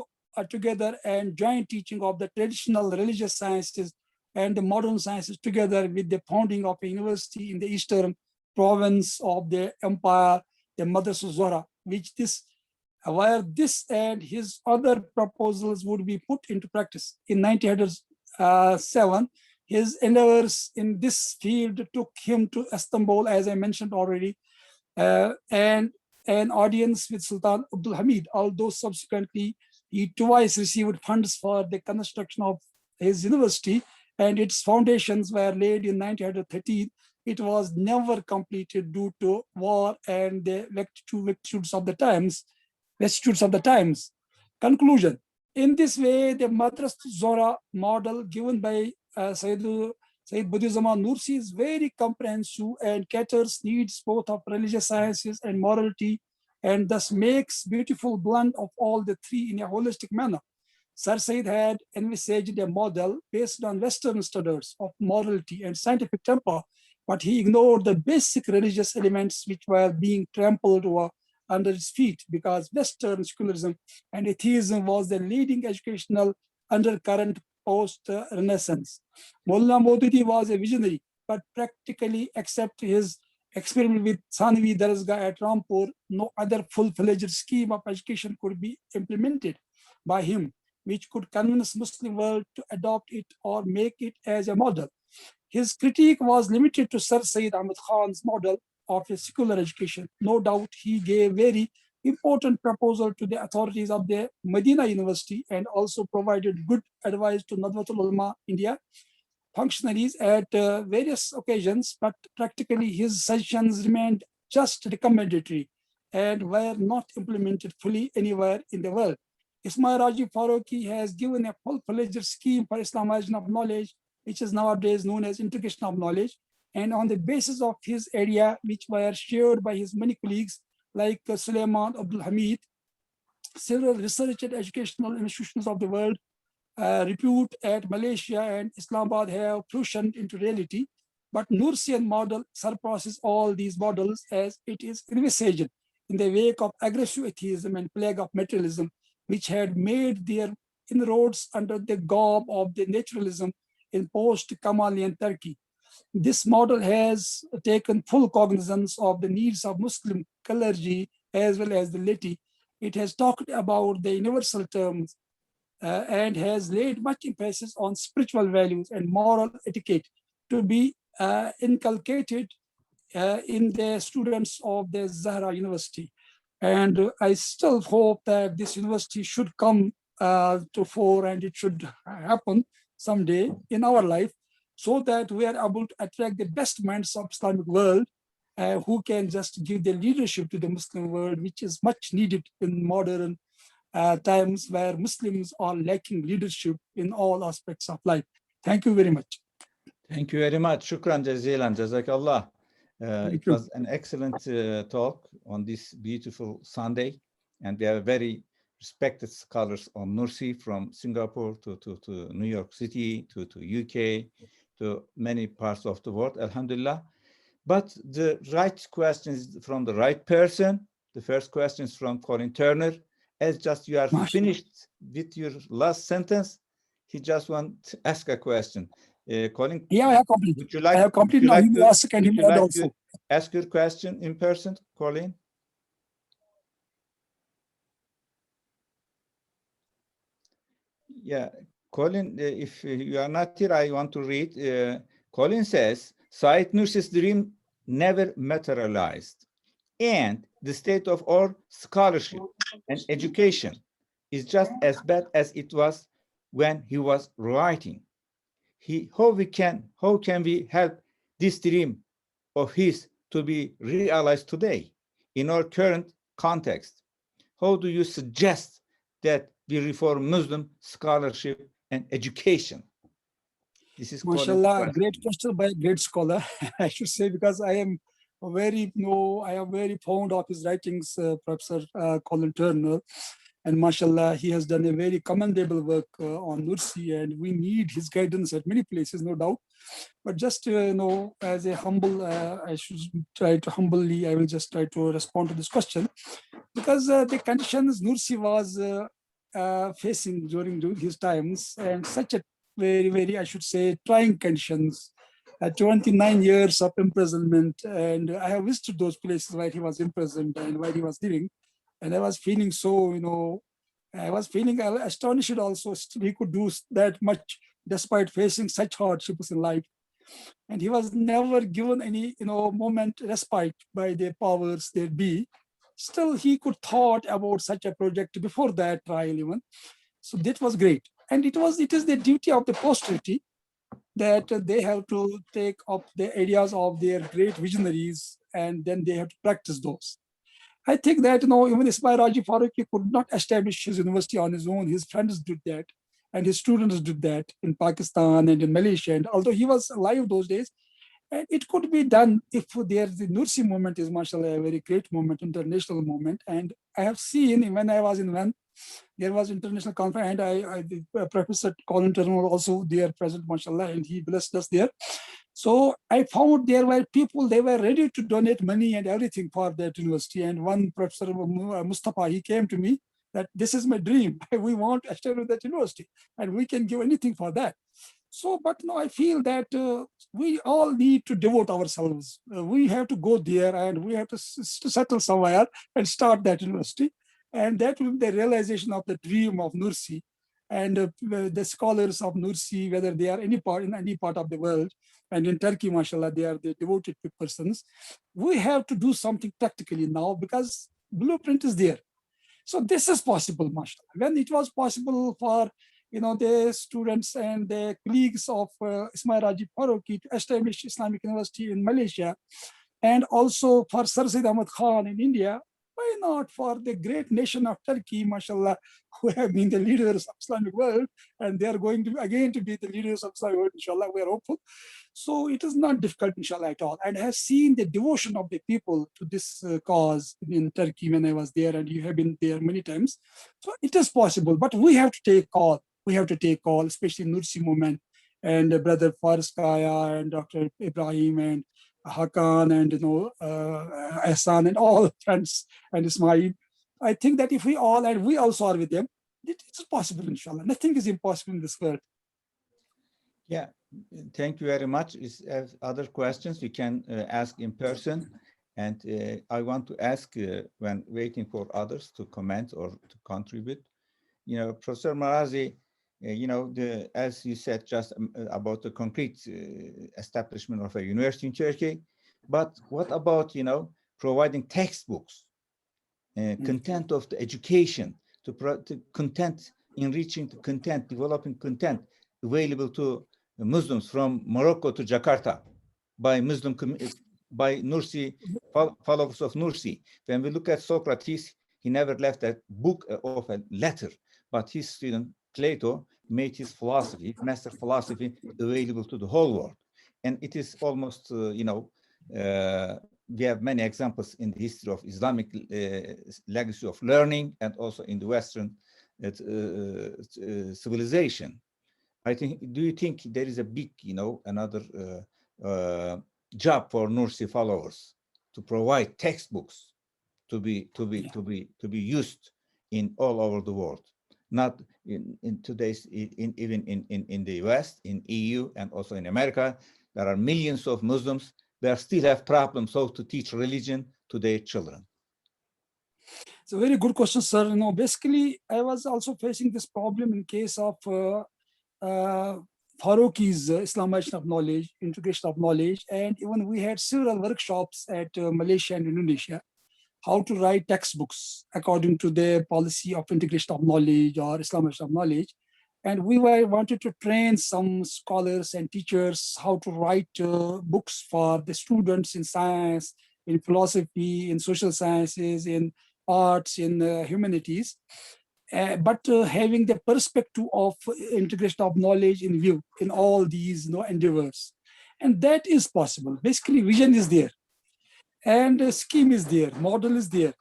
together and joint teaching of the traditional religious sciences and the modern sciences together with the founding of a university in the eastern province of the empire, the Madrasah Zahra, where this and his other proposals would be put into practice. In 1907, his endeavors in this field took him to Istanbul, as I mentioned already, and an audience with Sultan Abdul Hamid, although subsequently he twice received funds for the construction of his university and its foundations were laid in 1913. It was never completed due to war and the vicissitudes of the times. Conclusion. In this way, the Madrasah Zahra model given by Said Badiuzzama Nursi is very comprehensive and caters needs both of religious sciences and morality, and thus makes beautiful blend of all the three in a holistic manner. Sir Said had envisaged a model based on Western standards of morality and scientific temper, but he ignored the basic religious elements which were being trampled over under his feet, because Western secularism and atheism was the leading educational undercurrent post-Renaissance. Maulana Maududi was a visionary, but practically, except his experiment with Sanvi Darasgah at Rampur, no other full-fledged scheme of education could be implemented by him, which could convince Muslim world to adopt it or make it as a model. His critique was limited to Sir Said Ahmed Khan's model of a secular education. No doubt he gave very important proposal to the authorities of the Medina University and also provided good advice to Nadwatul Ulama India functionaries at various occasions, but practically his suggestions remained just recommendatory and were not implemented fully anywhere in the world. Ismail Raji Faruqi has given a full-fledged scheme for Islamization of knowledge, which is nowadays known as integration of knowledge. And on the basis of his area, which were shared by his many colleagues, like Suleiman Abdul Hamid, several research and educational institutions of the world, repute at Malaysia and Islamabad have fruitioned into reality. But Nursian model surpasses all these models as it is envisaged in the wake of aggressive atheism and plague of materialism, which had made their inroads under the garb of the naturalism in post-Kemalian Turkey. This model has taken full cognizance of the needs of Muslim clergy as well as the laity. It has talked about the universal terms and has laid much emphasis on spiritual values and moral etiquette to be inculcated in the students of the Zahra University. And I still hope that this university should come to fore, and it should happen someday in our life, so that we are able to attract the best minds of Islamic world who can just give the leadership to the Muslim world, which is much needed in modern times where Muslims are lacking leadership in all aspects of life. Thank you very much. Thank you very much. Shukran jazilan, jazakallah. It was an excellent talk on this beautiful Sunday, and we have very respected scholars on Nursi from Singapore to New York City to UK to many parts of the world, alhamdulillah. But the right question is from the right person. The first question is from Colin Turner. As just you are finished with your last sentence, he just wants to ask a question. Colin, yeah, I have completed. Would you like, I have completed. Now you ask and he also ask your question in person, Colin? Yeah, Colin, if you are not here, I want to read. Colin says, Said Nursi's dream never materialized, and the state of our scholarship and education is just as bad as it was when he was writing. How can we help this dream of his to be realized today in our current context? How do you suggest that we reform Muslim scholarship and education? This is MashaAllah, great question by a great scholar, I should say, because I am very fond of his writings, Professor Colin Turner. And mashallah, he has done a very commendable work on Nursi, and we need his guidance at many places, no doubt. But just as a humble, I should try to humbly, I will just try to respond to this question, because the conditions Nursi was facing during his times, and such a very, I should say, trying conditions. 29 years of imprisonment, and I have visited those places where he was imprisoned and where he was living. And I was feeling so, I was feeling astonished also. He could do that much despite facing such hardships in life. And he was never given any, moment respite by the powers there be. Still, he could thought about such a project before that trial even. So that was great. And it is the duty of the posterity that they have to take up the ideas of their great visionaries, and then they have to practice those. I think that even Ismail Raji Faruqi could not establish his university on his own. His friends did that, and his students did that in Pakistan and in Malaysia. And although he was alive those days, and it could be done if the Nursi movement is, mashallah, a very great movement, international movement. And I have seen when I was in Van, there was international conference, and Professor Colin Turner also there present, mashallah, and he blessed us there. So I found there were people, they were ready to donate money and everything for that university. And one Professor Mustafa, he came to me that this is my dream. We want to establish that university, and we can give anything for that. So, but no, I feel that we all need to devote ourselves. We have to go there, and we have to settle somewhere and start that university. And that will be the realization of the dream of Nursi. And the scholars of Nursi, whether they are in any part of the world, and in Turkey, mashallah, they are the devoted persons. We have to do something practically now, because blueprint is there. So this is possible, mashallah. When it was possible for the students and the colleagues of Ismail Raji Faruqi to establish Islamic University in Malaysia, and also for Sir Said Ahmad Khan in India, why not for the great nation of Turkey, mashallah, who have been the leaders of Islamic world, and they are going to again to be the leaders of Islamic world, inshallah, we are hopeful. So it is not difficult, inshallah, at all. And I have seen the devotion of the people to this cause in Turkey when I was there, and you have been there many times. So it is possible, but we have to take call. We have to take call, especially Nursi movement and Brother Faris Kaya and Dr. Ibrahim and Hakan and Ahsan and all friends and Ismail. I think that if we all, and we also are with them, it is possible, inshallah. Nothing is impossible in this world. Yeah, thank you very much. If you have other questions, you can ask in person. And I want to ask, when waiting for others to comment or to contribute, Professor Marazi, as you said just about the concrete establishment of a university in Turkey, but what about, providing textbooks, content of the education, to content, enriching the content, developing content available to Muslims from Morocco to Jakarta by by Nursi, followers of Nursi. When we look at Socrates, he never left a book of a letter, but his student Plato made his philosophy, master philosophy, available to the whole world. And it is almost, we have many examples in the history of Islamic legacy of learning, and also in the Western civilization. Do you think there is a big, another job for Nursi followers to provide textbooks to be used in all over the world, not in today's, even in the West, in EU, and also in America? There are millions of Muslims that still have problems how to teach religion to their children. It's a very good question, sir. Basically, I was also facing this problem in case of Faruqi's Islamization of knowledge, integration of knowledge, and even we had several workshops at Malaysia and Indonesia, how to write textbooks according to the policy of integration of knowledge or Islamization of knowledge. And we wanted to train some scholars and teachers how to write books for the students in science, in philosophy, in social sciences, in arts, in humanities. But having the perspective of integration of knowledge in view in all these endeavors. And that is possible. Basically, vision is there, and scheme is there, model is there.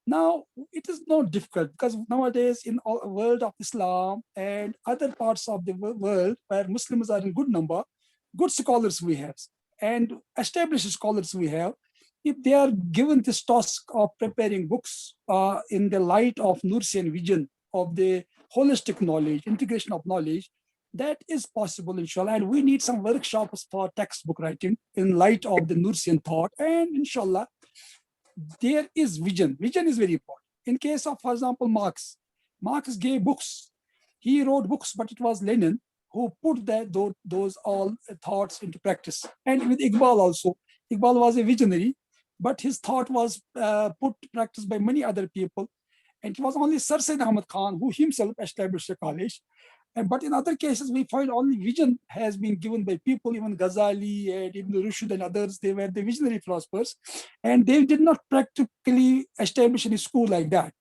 Now, it is not difficult, because nowadays in the world of Islam and other parts of the world where Muslims are in good number, good scholars we have, and established scholars we have, if they are given this task of preparing books in the light of Nursian vision of the holistic knowledge, integration of knowledge, that is possible, inshallah. And we need some workshops for textbook writing in light of the Nursian thought. And inshallah, there is vision. Vision is very important. In case of, for example, Marx gave books. He wrote books, but it was Lenin who put those all thoughts into practice. And with Iqbal also. Iqbal was a visionary, but his thought was put to practice by many other people. And it was only Sir Said Ahmad Khan who himself established a college. But in other cases, we find only vision has been given by people, even Ghazali and Ibn Rushd and others. They were the visionary philosophers, and they did not practically establish any school like that.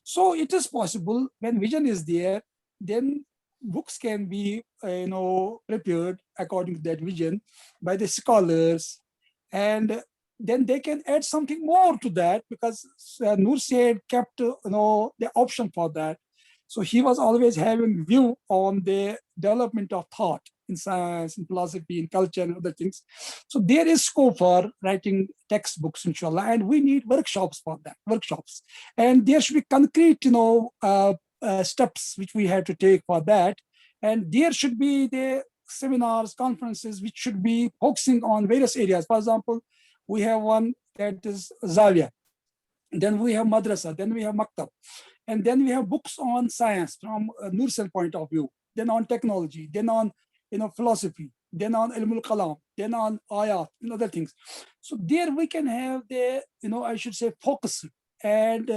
So it is possible when vision is there, then books can be prepared according to that vision by the scholars, and then they can add something more to that, because Nursi had kept the option for that. So he was always having view on the development of thought in science, in philosophy, in culture, and other things. So there is scope for writing textbooks, inshallah, and we need workshops for that, And there should be concrete, steps which we have to take for that. And there should be the seminars, conferences, which should be focusing on various areas. For example, we have one that is Zawiya. Then we have Madrasah, then we have maktab. And then we have books on science from a Nursian point of view, then on technology, then on philosophy, then on ilmul kalam, then on ayat and other things. So there we can have the, I should say, focus and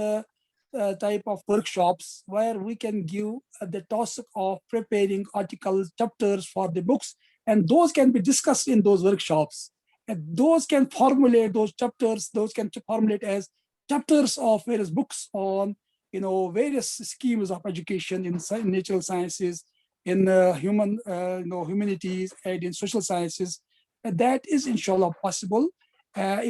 type of workshops where we can give the task of preparing articles, chapters for the books, and those can be discussed in those workshops. And those can formulate those chapters, those can formulate as chapters of various books on, various schemes of education in natural sciences, in humanities, and in social sciences. That is inshallah possible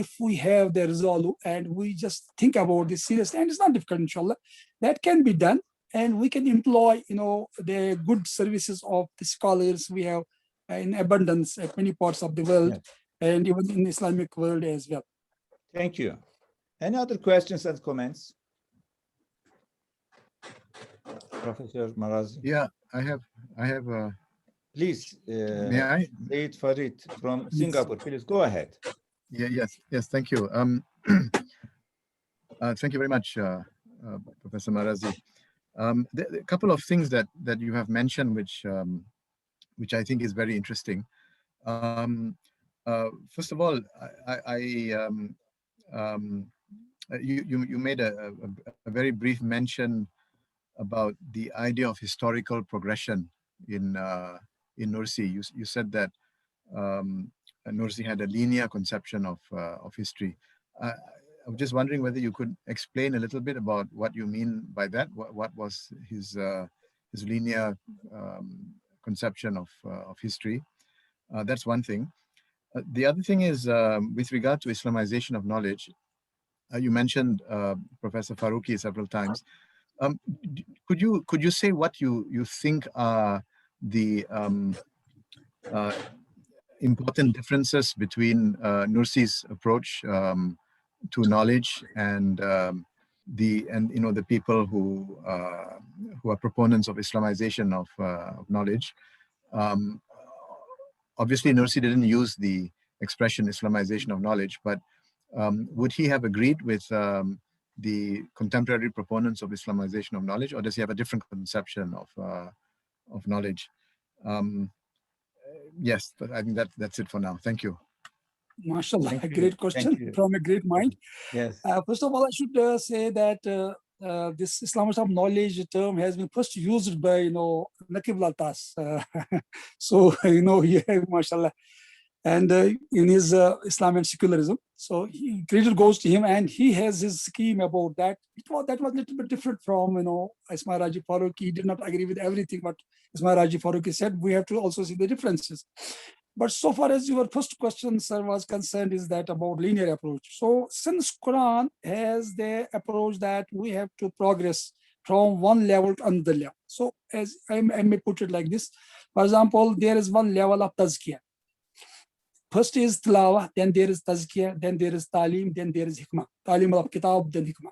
if we have the resolve and we just think about this seriously. And it's not difficult, inshallah. That can be done, and we can employ, the good services of the scholars we have in abundance at many parts of the world, Yes. and even in the Islamic world as well. Thank you. Any other questions and comments? Professor Marazi. Yeah, I have Please, may I? Said Farid from Singapore, please go ahead. Yes, thank you. Thank you very much, Professor Marazi. A couple of things that you have mentioned, which I think is very interesting. First of all, you made a very brief mention about the idea of historical progression in Nursi. You said that Nursi had a linear conception of history. I'm just wondering whether you could explain a little bit about what you mean by that. What was his linear conception of history? That's one thing. The other thing is with regard to Islamization of knowledge. You mentioned Professor Faruqi several times. Could you say what you think are the important differences between Nursi's approach to knowledge and the people who are proponents of Islamization of knowledge? Obviously, Nursi didn't use the expression Islamization of knowledge, but would he have agreed with the contemporary proponents of Islamization of knowledge, or does he have a different conception of knowledge? Yes, but I think that's it for now. Thank you. MashaAllah, Thank a you. great Thank question you. from a great mind. Yes. First of all, I should say that this Islamization of knowledge term has been first used by, Naqib al-Tas. So, mashallah. And in his Islam and secularism. So credit goes to him, and he has his scheme about that. That was a little bit different from, Ismail Raji Faruqi. He did not agree with everything what Ismail Raji Faruqi said. We have to also see the differences. But so far as your first question, sir, was concerned, is that about linear approach. So since Quran has the approach that we have to progress from one level to another level. So as I may put it like this, for example, there is one level of tazkiyah. First is tilawah, then there is tazkiyah, then there is talim, then there is hikmah. Talim of kitab, then hikmah.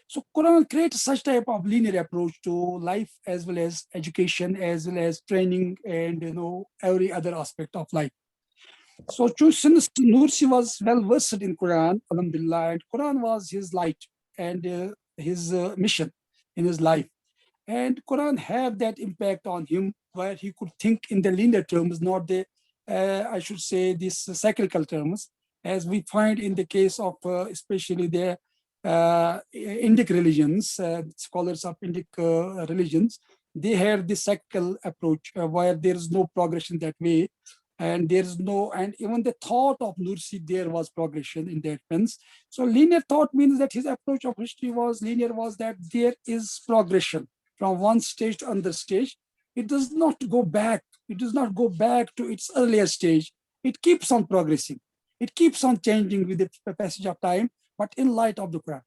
So Quran creates such type of linear approach to life, as well as education, as well as training, and every other aspect of life. So since Nursi was well versed in Quran, alhamdulillah, and Quran was his light and his mission in his life. And Quran had that impact on him, where he could think in the linear terms, not the I should say these cyclical terms, as we find in the case of especially the Indic religions, scholars of Indic religions. They have this cyclical approach where there is no progression that way, and there is no, and even the thought of Nursi, there was progression in that sense. So linear thought means that his approach of history was linear, was that there is progression from one stage to another stage. It does not go back. It does not go back to its earlier stage. It keeps on progressing. It keeps on changing with the passage of time, but in light of the Quran.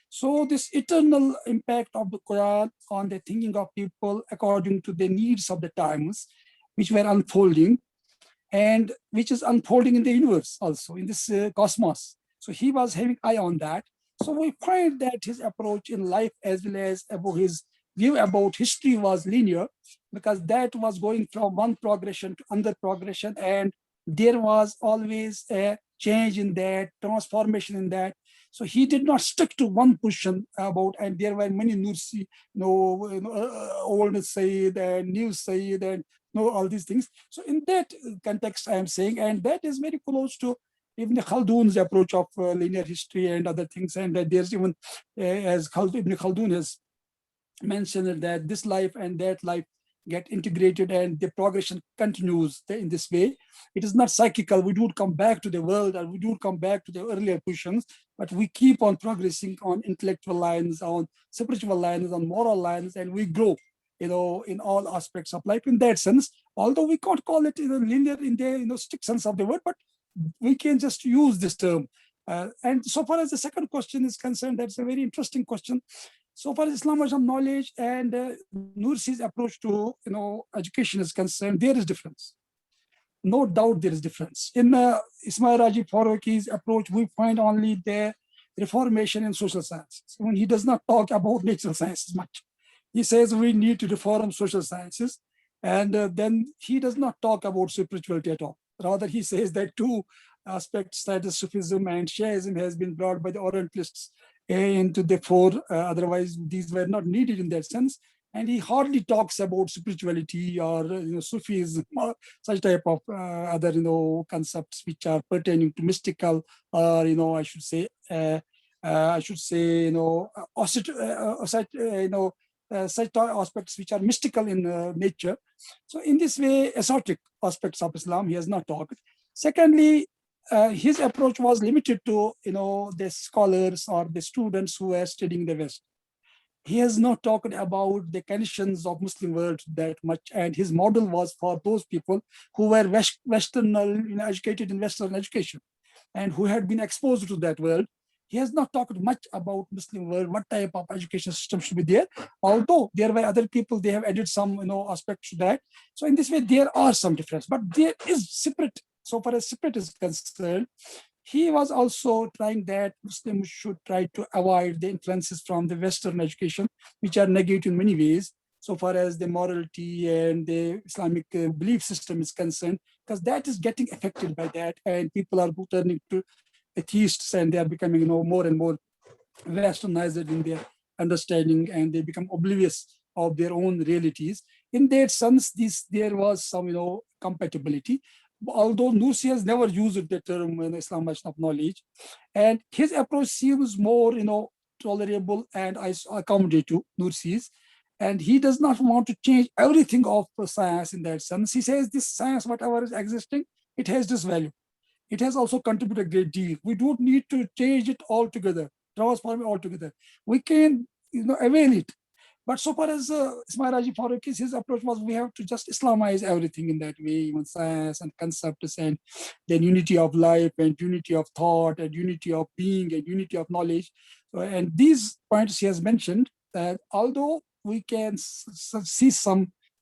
So this eternal impact of the Quran on the thinking of people according to the needs of the times, which were unfolding, and which is unfolding in the universe also, in this cosmos. So he was having eye on that. So we find that his approach in life, as well as about his view about history, was linear, because that was going from one progression to another progression, and there was always a change in that, transformation in that. So he did not stick to one position about, and there were many Nursi, old Sayyid and new Sayyid, and all these things. So in that context, I am saying, and that is very close to Ibn Khaldun's approach of linear history and other things. And that there's even, as Ibn Khaldun has mentioned, that this life and that life get integrated and the progression continues in this way. It is not cyclical. We don't come back to the world or we don't come back to the earlier positions, but we keep on progressing on intellectual lines, on spiritual lines, on moral lines, and we grow, in all aspects of life. In that sense, although we can't call it linear in the strict sense of the word, but we can just use this term. And so far as the second question is concerned, that's a very interesting question. So far as Islam knowledge and Nursi's approach to education is concerned, there is difference. No doubt there is difference. In Ismail Raji Faruqi's approach, we find only the reformation in social sciences. When he does not talk about natural sciences much. He says we need to reform social sciences, and then he does not talk about spirituality at all. Rather, he says that two aspects, that is Sufism and Shiaism, has been brought by the Orientalists into the fore. Otherwise, these were not needed in that sense. And he hardly talks about spirituality or Sufism or such type of other concepts which are pertaining to mystical, or I should say such aspects which are mystical in nature. So in this way, esoteric aspects of Islam he has not talked. Secondly, his approach was limited to the scholars or the students who are studying the West. He has not talked about the conditions of Muslim world that much, and his model was for those people who were Western, educated in Western education, and who had been exposed to that world. He has not talked much about Muslim world, what type of education system should be there. Although there were other people, they have added some aspects to that. So in this way, there are some difference, but there is separate. So far as separate is concerned, he was also trying that Muslims should try to avoid the influences from the Western education, which are negative in many ways, so far as the morality and the Islamic belief system is concerned, because that is getting affected by that, and people are turning to atheists, and they are becoming more and more westernized in their understanding, and they become oblivious of their own realities. In that sense, there was some compatibility. Although Nursi has never used the term Islam of knowledge, and his approach seems more tolerable and accommodative, Nursi's, and he does not want to change everything of science in that sense. He says this science, whatever is existing, it has this value. It has also contributed a great deal. We don't need to change it altogether, transform it altogether. We can avail it. But so far as Ismail Raji Faruqi's, his approach was we have to just Islamize everything in that way, even science and concepts, and then unity of life and unity of thought and unity of being and unity of knowledge. And these points he has mentioned, that although we can see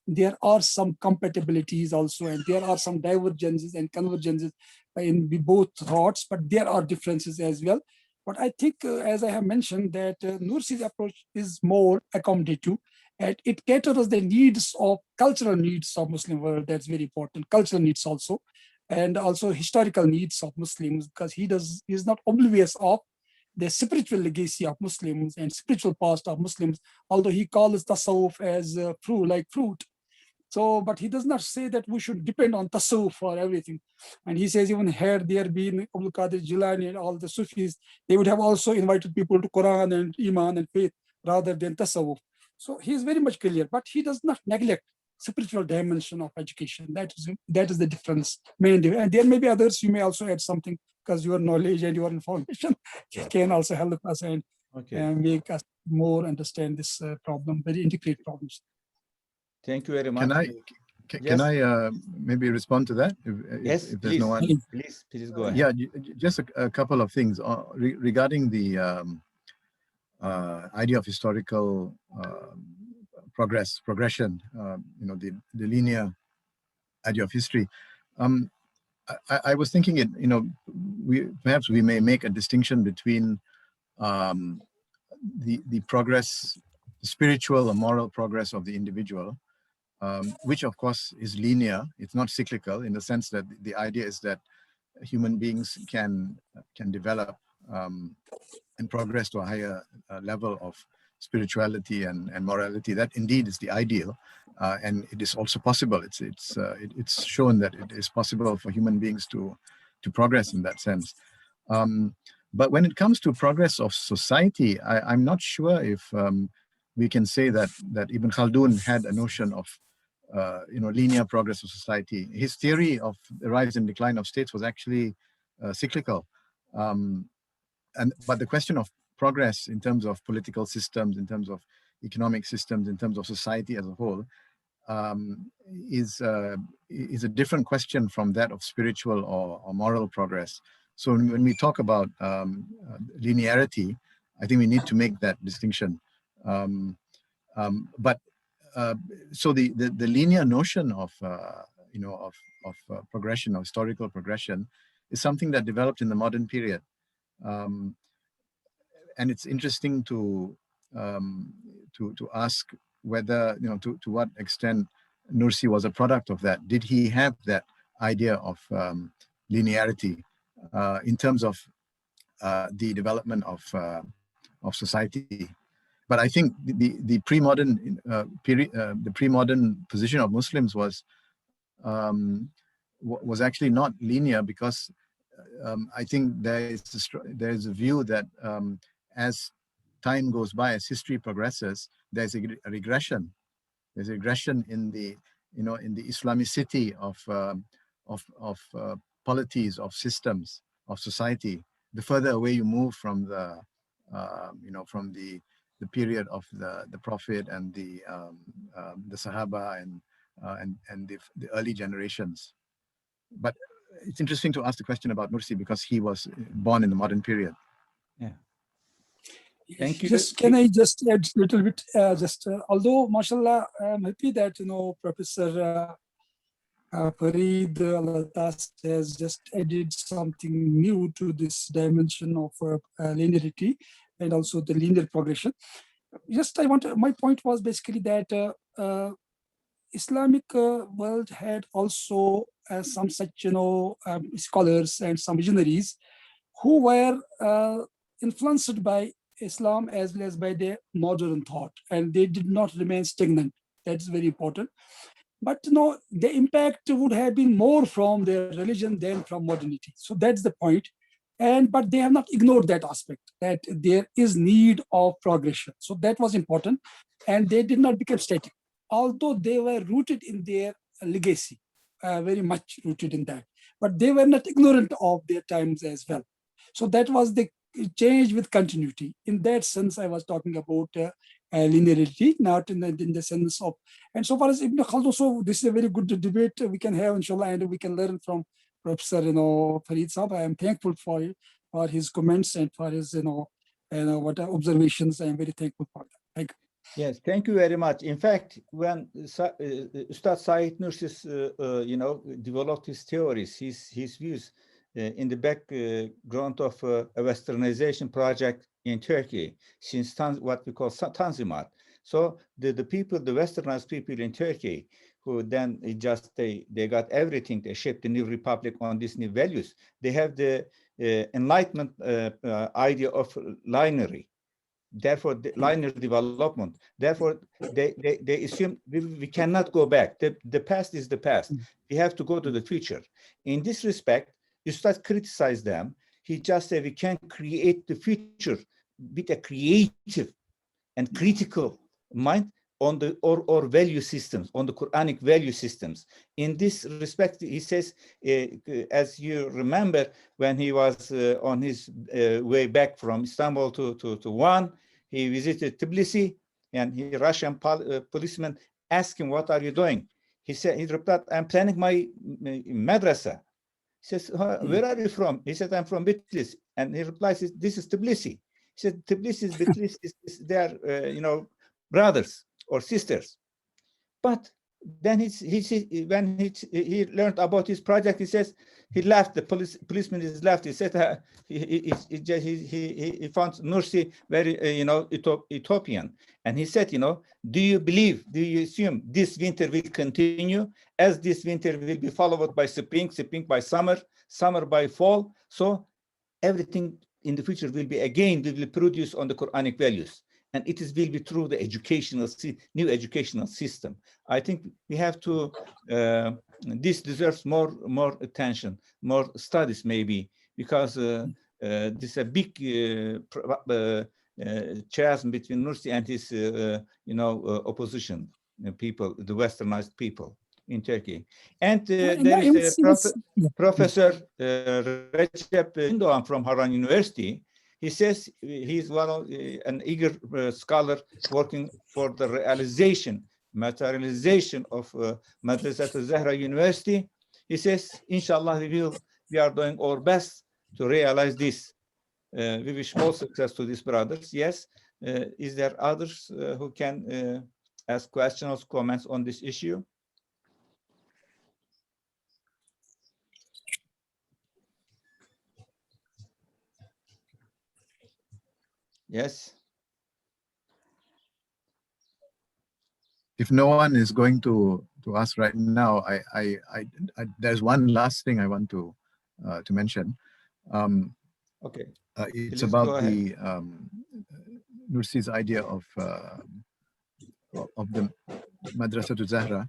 there are some compatibilities also, and there are some divergences and convergences in both thoughts, but there are differences as well. But I think, as I have mentioned, that Nursi's approach is more accommodative, and it caters the needs of cultural needs of Muslim world. That's very important. Cultural needs also, and also historical needs of Muslims, because he is not oblivious of the spiritual legacy of Muslims and spiritual past of Muslims. Although he calls tasawwuf as fruit. So, but he does not say that we should depend on tasawwuf for everything. And he says even had there been Abdul Qadir Jilani and all the Sufis, they would have also invited people to Quran and Iman and faith rather than tasawwuf. So he is very much clear, but he does not neglect spiritual dimension of education. That is the difference, mainly. And there may be others, you may also add something, because your knowledge and your information can also help us and make us more understand this problem, very integrated problems. Thank you very much. Can I maybe respond to that? Yes, if there's please. No one. Please go ahead. Yeah, just a couple of things regarding the idea of historical progression. The linear idea of history. I was thinking perhaps we may make a distinction between the progress, the spiritual or moral progress of the individual, which of course is linear. It's not cyclical, in the sense that the idea is that human beings can develop and progress to a higher level of spirituality and morality. That indeed is the ideal, and it is also possible. It's shown that it is possible for human beings to progress in that sense. But when it comes to progress of society, I'm not sure if we can say that Ibn Khaldun had a notion of linear progress of society. His theory of the rise and decline of states was actually cyclical. But the question of progress in terms of political systems, in terms of economic systems, in terms of society as a whole, is a different question from that of spiritual or moral progress. So when we talk about linearity, I think we need to make that distinction. So the linear notion of progression, of historical progression, is something that developed in the modern period. And it's interesting to ask whether, to what extent Nursi was a product of that. Did he have that idea of linearity in terms of the development of society? But I think the pre-modern period, the pre-modern position of Muslims was actually not linear, because I think there is a view that as time goes by, as history progresses, there's a regression. There's a regression in the in the Islamicity of polities, of systems, of society. The further away you move from the from the period of the Prophet and the Sahaba and the early generations. But it's interesting to ask the question about Nursi, because he was born in the modern period. Yeah. Thank you. Can I just add a little bit? Although, mashallah, I'm happy that Professor Farid Al-Atas has just added something new to this dimension of linearity and also the linear progression. My point was basically that Islamic world had also some such scholars and some visionaries who were influenced by Islam as well as by their modern thought, and they did not remain stagnant. That's very important. But the impact would have been more from their religion than from modernity. So that's the point. But they have not ignored that aspect, that there is need of progression. So that was important. And they did not become static, although they were rooted in their legacy, very much rooted in that. But they were not ignorant of their times as well. So that was the change with continuity. In that sense, I was talking about linearity, not in the sense of, and so far as Ibn Khaldun, so this is a very good debate we can have, inshallah, and we can learn from Professor Farid Saab. I am thankful for his comments and for his what observations. I am very thankful for that. Thank you. Yes, thank you very much. In fact, when Ustad Said Nursi developed his theories, his views in the background of a westernization project in Turkey, since what we call Tanzimat. So the people, the westernized people in Turkey, who then they got everything, they shaped the new republic on these new values. They have the Enlightenment idea of linearity. Therefore, the linear development. Therefore, they assume we cannot go back. The past is the past. We have to go to the future. In this respect, you start criticize them. He just said we can create the future with a creative and critical mind on the or value systems, on the Quranic value systems. In this respect, he says, as you remember, when he was on his way back from Istanbul to Van, he visited Tbilisi, and the Russian policeman asked him, "What are you doing?" He replied, "I'm planning my madrasa." He says, "Where are you from?" He said, "I'm from Bitlis." And he replies, "This is Tbilisi." He said, "Tbilisi is Bitlis, they are, brothers or sisters." But then when he learned about his project, he says, he laughed. The policeman is left. He said he found Nursi very utopian, and he said, do you believe? Do you assume this winter will continue? As this winter will be followed by spring, spring by summer, summer by fall. So everything in the future will be produced on the Quranic values. And it will be through the new educational system. I think we have to, this deserves more attention, more studies maybe, because this is a big chasm between Nursi and his, opposition. people, the westernized people in Turkey. And there in is Professor Recep Gündoğan from Harran University. He says he's one of an eager scholar working for the realization, materialization of Madrasah Zahra University. He says, inshallah, we are doing our best to realize this. We wish all success to these brothers. Yes. Is there others who can ask questions or comments on this issue? Yes. If no one is going to ask right now, there's one last thing I want to mention. Okay. It's Please about the Nursi's idea of the Madrasah Zahra.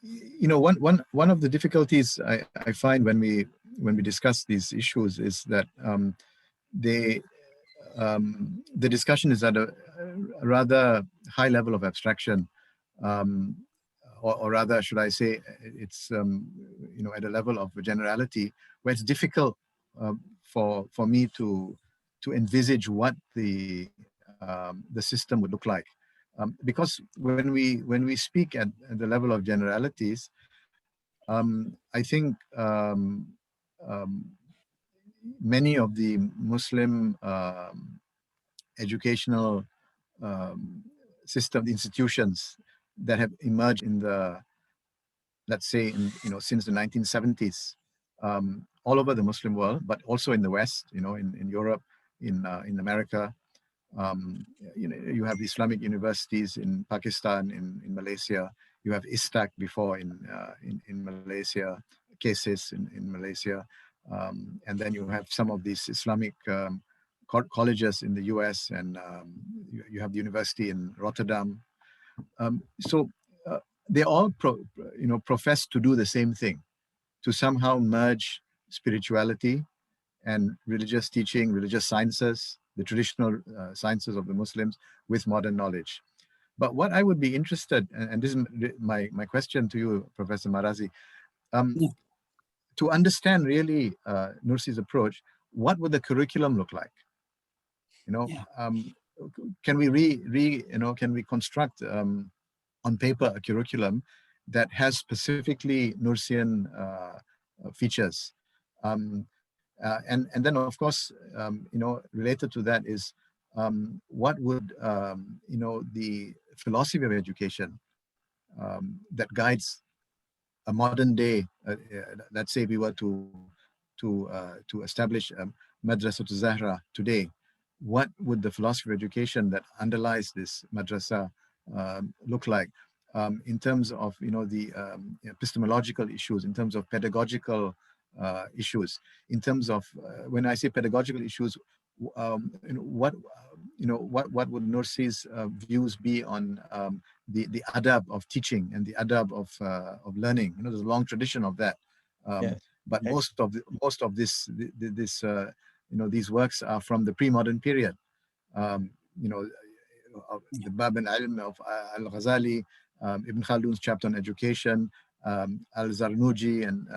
You know, one of the difficulties I find when we discuss these issues is that the discussion is at a rather high level of abstraction, or rather, should I say, it's you know, at a level of generality where it's difficult for me to envisage what the system would look like, because when we speak at the level of generalities, I think many of the Muslim educational system institutions that have emerged in the, let's say, since the 1970s, all over the Muslim world, but also in the West, in Europe, in America. You have Islamic universities in Pakistan, in Malaysia. You have ISTAC before in Malaysia, cases in Malaysia. And then you have some of these Islamic colleges in the US, and you have the university in Rotterdam. So they all profess to do the same thing, to somehow merge spirituality and religious teaching, religious sciences, the traditional sciences of the Muslims, with modern knowledge. But what I would be interested, and this is my question to you, Professor Marazi, to understand really Nursi's approach, what would the curriculum look like? Can we can we construct on paper a curriculum that has specifically Nursian features? And then, of course, related to that is what would the philosophy of education that guides a modern day, let's say we were to establish Madrasah Zahra today, what would the philosophy of education that underlies this madrasa look like, in terms of the epistemological issues, in terms of pedagogical issues, in terms of when I say pedagogical issues, what would Nursi's views be on the adab of teaching and the adab of learning? There's a long tradition of that, but most of this these works are from the pre-modern period. The Bab al-Ilm of al-Ghazali, Ibn Khaldun's chapter on education, al-Zarnuji and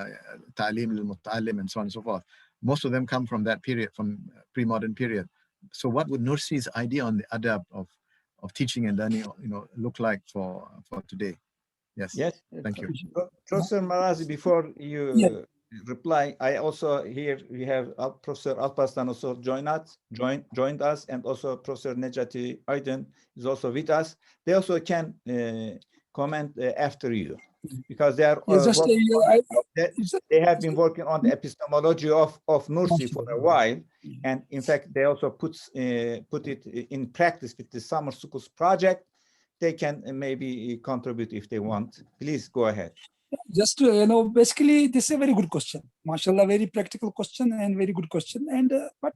Ta'lim al-Muta'allim, and so on and so forth. Most of them come from that period, from pre-modern period. So what would Nursi's idea on the adab of teaching and learning look like for today? Yes. Thank you. Professor Marazi, before you reply, I also here we have Professor Alparslan also joined us, and also Professor Necati Aydın is also with us. They also can comment after you, because they are they have been working on the epistemology of Nursi for a while, and in fact they also put it in practice with the summer schools project. They can maybe contribute if they want. Please go ahead. Just to, basically this is a very good question, mashallah, very practical question and very good question. And but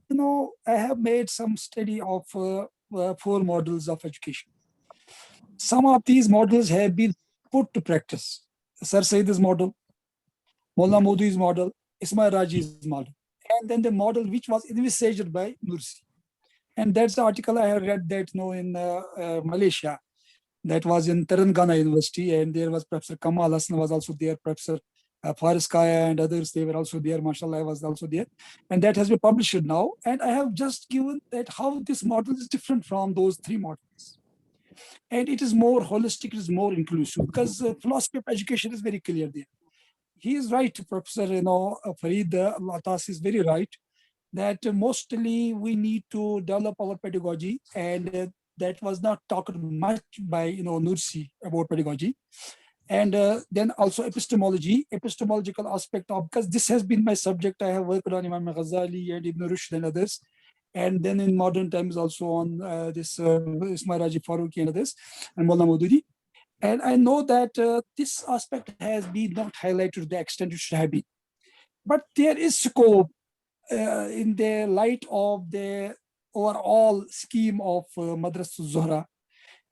I have made some study of 4 models of education. Some of these models have been put to practice. Sir Said's model, Mullah Maududi's model, Ismail Raji's model, and then the model which was envisaged by Nursi. And that's the article I have read that in Malaysia. That was in Telangana University, and there was Professor Kamal Hassan was also there, Professor Faris Kaya and others, they were also there. Mashallah, I was also there. And that has been published now. And I have just given that how this model is different from those three models. And it is more holistic, it is more inclusive, because philosophy of education is very clear there. He is right, Professor Farid Al-Atas is very right, that mostly we need to develop our pedagogy, and that was not talked much by Nursi about pedagogy. And then also epistemological aspect of, because this has been my subject. I have worked on Imam Ghazali and Ibn Rushd and others. And then in modern times also on this Ismail Raji Faruqi and others, and Maulana Maududi. And I know that this aspect has been not highlighted to the extent it should have been. But there is scope in the light of the overall scheme of Madrasah Zahra.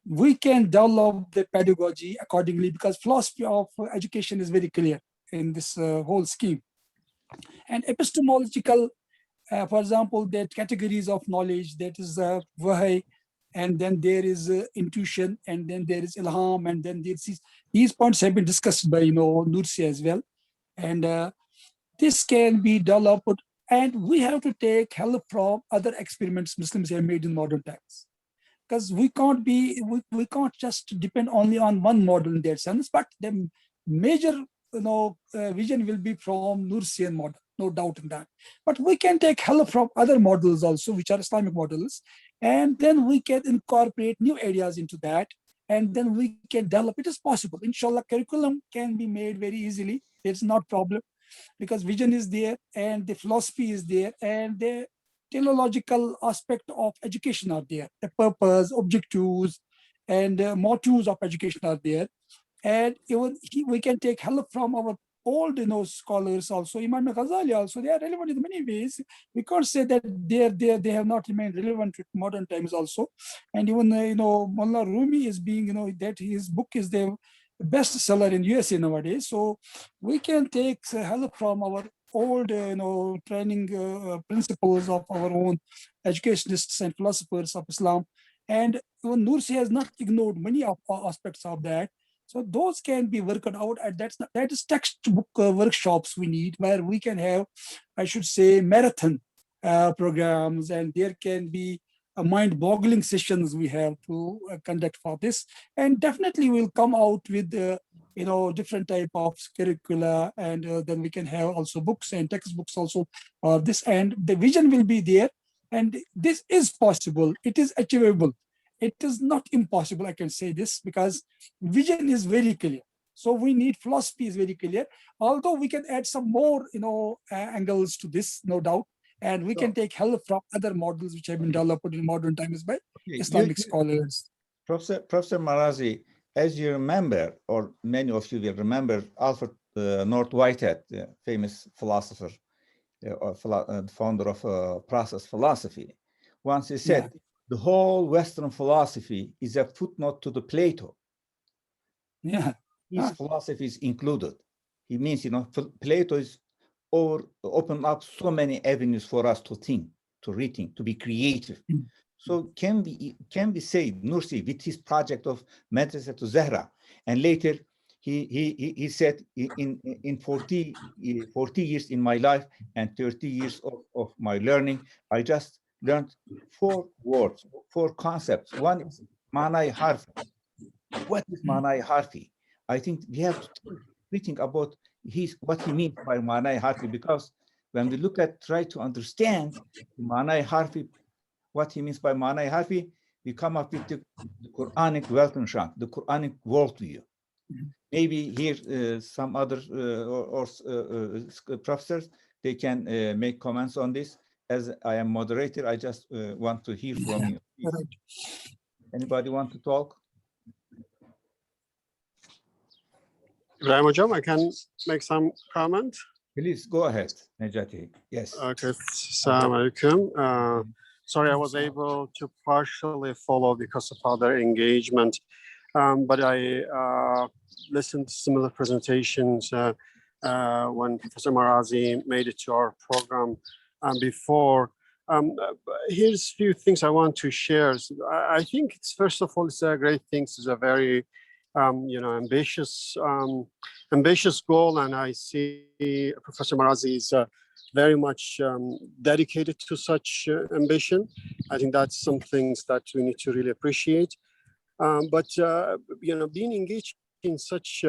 We can develop the pedagogy accordingly, because philosophy of education is very clear in this whole scheme. And epistemological, for example, the categories of knowledge, that is wahy, and then there is intuition, and then there is ilham, and then these points have been discussed by Nursi as well. And this can be developed, and we have to take help from other experiments Muslims have made in modern times. Because we can't just depend only on one model in that sense, but the major vision will be from Nursian model, no doubt in that. But we can take help from other models also, which are Islamic models, and then we can incorporate new ideas into that, and then we can develop. It is possible. Inshallah, curriculum can be made very easily. It's not problem, because vision is there, and the philosophy is there, and the teleological aspect of education are there. The purpose, objectives, and motives of education are there. And even we can take help from our old scholars also. Imam Ghazali also, they are relevant in many ways. We can't say that they have not remained relevant to modern times also. And even Mullah Rumi is being, that his book is the bestseller in USA nowadays. So we can take help from our old training principles of our own educationists and philosophers of Islam. And even Nursi has not ignored many aspects of that. So those can be worked out, and that is textbook workshops we need, where we can have, I should say, marathon programs, and there can be mind-boggling sessions we have to conduct for this. And definitely we'll come out with different type of curricula, and then we can have also books and textbooks also this, and the vision will be there, and this is possible. It is achievable. It is not impossible, I can say this, because vision is very clear. So we need philosophy is very clear, although we can add some more angles to this, no doubt, and we can take help from other models which have been developed in modern times by Islamic scholars. Professor Marazi, as you remember, or many of you will remember, Alfred North Whitehead, the famous philosopher, founder of process philosophy, once he said, the whole Western philosophy is a footnote to the Plato. Yeah. His philosophy is included. He means, Plato is open up so many avenues for us to think, to rethink, to be creative. So can we say Nursi, with his project of Madrasah Zahra, and later he said in 40 years in my life and 30 years of my learning, I just learned 4 words, 4 concepts. One is Manai Harfi. What is Manai Harfi? I think we have to rethink about what he means by Manai Harfi, because when we try to understand Manai Harfi, what he means by Manai Harfi, we come up with the Quranic Weltanschauung, the Quranic worldview. Maybe here some other professors, they can make comments on this. As I am moderator, I just want to hear from you. Right. Anybody want to talk? Ibrahim Hocam, I can make some comment. Please go ahead, Nejati. Yes. Okay. Assalamu alaikum. Sorry, I was able to partially follow because of other engagement, but I listened to similar presentations when Professor Marazi made it to our program before. Here's a few things I want to share. So I think it's, first of all, it's a great thing. It's a very, ambitious goal, and I see Professor Marazi is very much dedicated to such ambition. I think that's some things that we need to really appreciate. But being engaged in such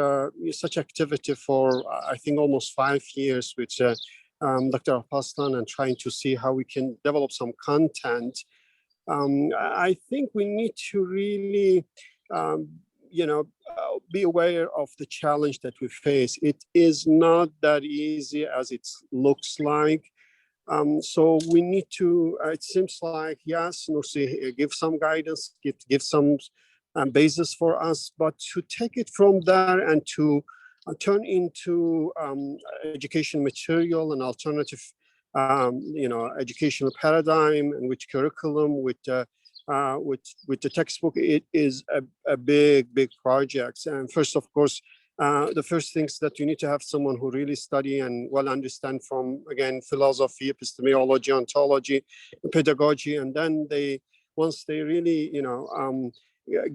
activity for I think almost 5 years with Dr. Alparslan, and trying to see how we can develop some content. I think we need to really, be aware of the challenge that we face. It is not that easy as it looks like. So we need to, it seems like, yes, Nursi, give some guidance, give some basis for us, but to take it from there and to turn into education material and alternative, educational paradigm and with curriculum, with the textbook, it is a big project. And first, of course, the first things that you need to have someone who really study and well understand from, again, philosophy, epistemology, ontology, pedagogy, and then once they really,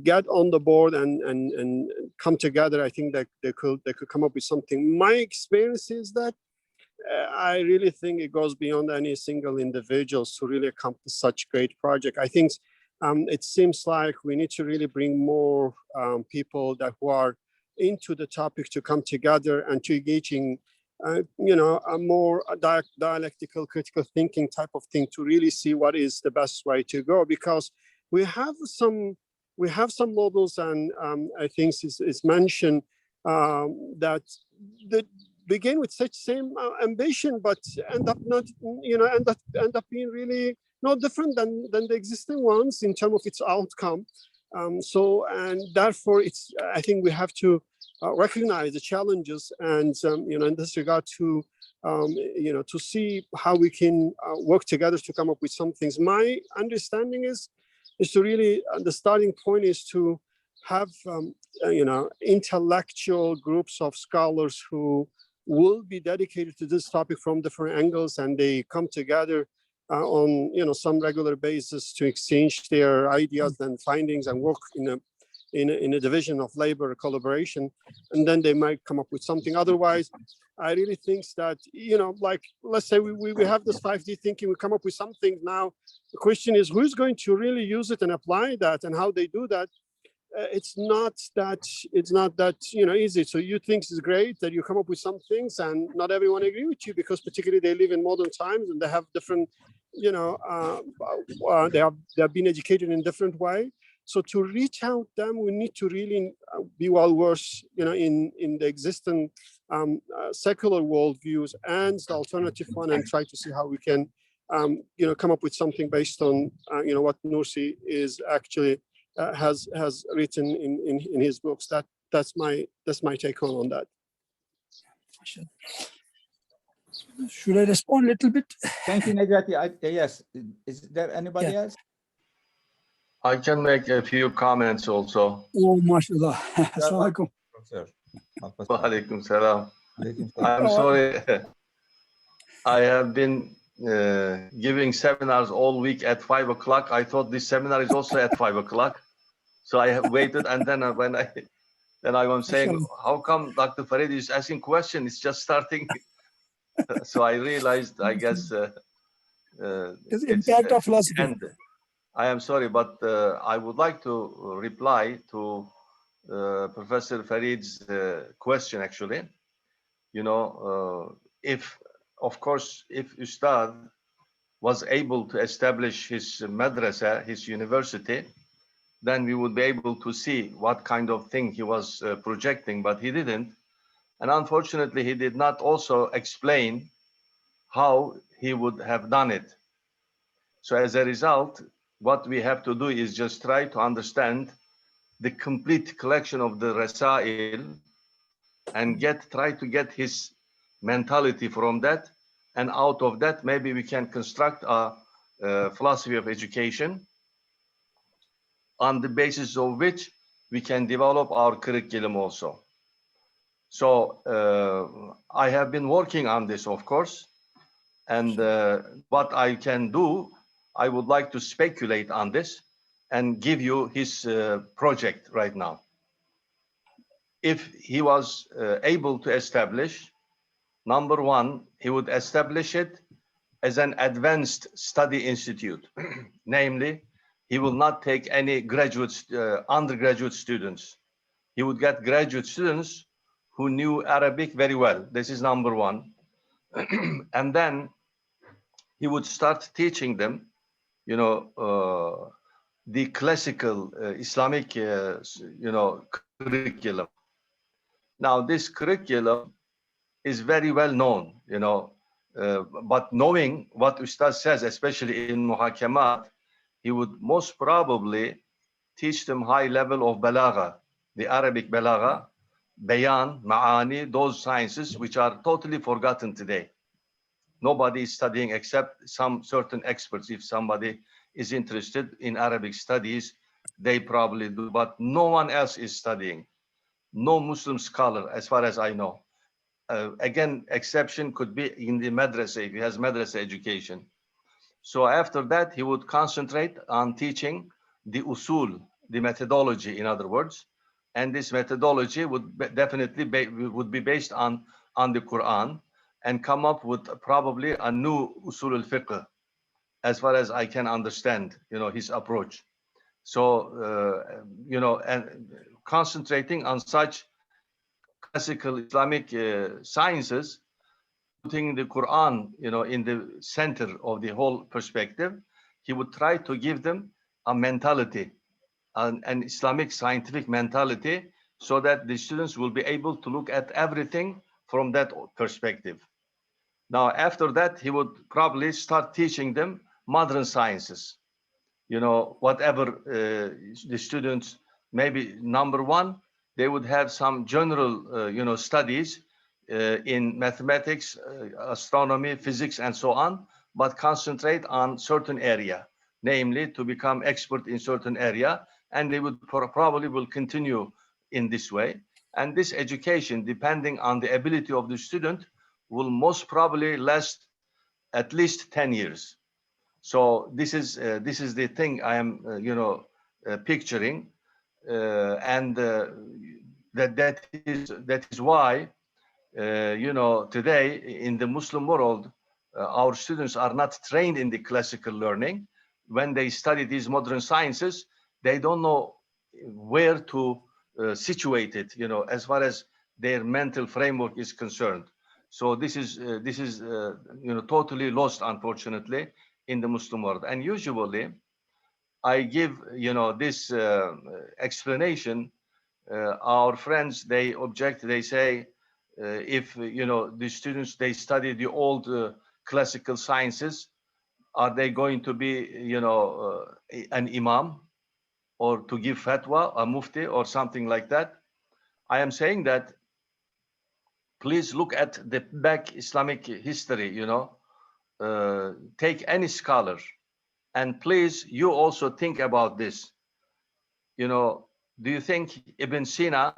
get on the board and come together, I think that they could come up with something. My experience is that I really think it goes beyond any single individuals to really accomplish such great project. I think it seems like we need to really bring more people who are into the topic to come together and to engage in, a more dialectical, critical thinking type of thing to really see what is the best way to go. Because we have some models, and I think it's mentioned that begin with such same ambition, but end up not, end up being really no different than the existing ones in terms of its outcome. And therefore, I think we have to recognize the challenges, and in this regard to to see how we can work together to come up with some things. My understanding is to really, the starting point is to have intellectual groups of scholars who will be dedicated to this topic from different angles, and they come together on some regular basis to exchange their ideas and findings and work in a division of labor collaboration, and then they might come up with something. Otherwise, I really think that like, let's say we have this 5D thinking, we come up with something. Now the question is, who's going to really use it and apply that, and how they do that? It's not that easy. So you think it's great that you come up with some things, and not everyone agree with you, because particularly they live in modern times and they have different, they have been educated in different way. So to reach out them, we need to really be well versed, in the existing secular worldviews and the alternative one, and try to see how we can, come up with something based on, what Nursi is actually has written in his books. That's my take on that. Should I respond a little bit? Thank you, Najati. Yes. Is there anybody else? I can make a few comments also. Oh, mashallah. Assalamu alaikum. Wa alaikum salam. I'm sorry. I have been giving seminars all week at 5 o'clock. I thought this seminar is also at 5 o'clock. So I have waited, and then when I was saying, how come Dr. Farid is asking questions? It's just starting. So I realized, I guess, the impact of philosophy. And I am sorry, but I would like to reply to Professor Farid's question, actually. If Ustad was able to establish his madrasa, his university, then we would be able to see what kind of thing he was projecting, but he didn't. And unfortunately, he did not also explain how he would have done it. So as a result, what we have to do is just try to understand the complete collection of the Rasail and try to get his mentality from that. And out of that, maybe we can construct a philosophy of education on the basis of which we can develop our curriculum also. So I have been working on this, of course, and what I can do I would like to speculate on this and give you his project right now. If he was able to establish, number one, he would establish it as an advanced study institute. Namely, he will not take any undergraduate students. He would get graduate students who knew Arabic very well. This is number one. And then he would start teaching them, you know, the classical Islamic, you know, curriculum. Now, this curriculum is very well known, you know, but knowing what Ustad says, especially in Muhakamat, he would most probably teach them high level of balagha, the Arabic balagha, bayan, ma'ani, those sciences which are totally forgotten today. Nobody is studying except some certain experts. If somebody is interested in Arabic studies, they probably do, but no one else is studying. No Muslim scholar, as far as I know. Again, exception could be in the madrasa, if he has madrasa education. So after that, he would concentrate on teaching the usul, the methodology, in other words. And this methodology would definitely be based on the Quran, and come up with probably a new usul al-fiqh, as far as I can understand, you know, his approach. So, you know, and concentrating on such classical Islamic sciences, putting the Quran, you know, in the center of the whole perspective, he would try to give them a mentality, an Islamic scientific mentality, so that the students will be able to look at everything from that perspective. Now, after that, he would probably start teaching them modern sciences. You know, whatever the students, maybe number one, they would have some general, you know, studies in mathematics, astronomy, physics, and so on, but concentrate on certain area, namely to become expert in certain area, and they would probably will continue in this way. And this education, depending on the ability of the student, will most probably last at least 10 years. So this is the thing I am, you know, picturing, and that is why, you know, today in the Muslim world, our students are not trained in the classical learning. When they study these modern sciences, they don't know where to situate it, you know, as far as their mental framework is concerned. So this is you know, totally lost, unfortunately, in the Muslim world. And usually I give, you know, this explanation. Our friends, they object, they say, if, you know, the students, they study the old classical sciences, are they going to be, you know, an imam, or to give fatwa, a mufti, or something like that? I am saying that please look at the back Islamic history, you know, take any scholar, and please, you also think about this. You know, do you think Ibn Sina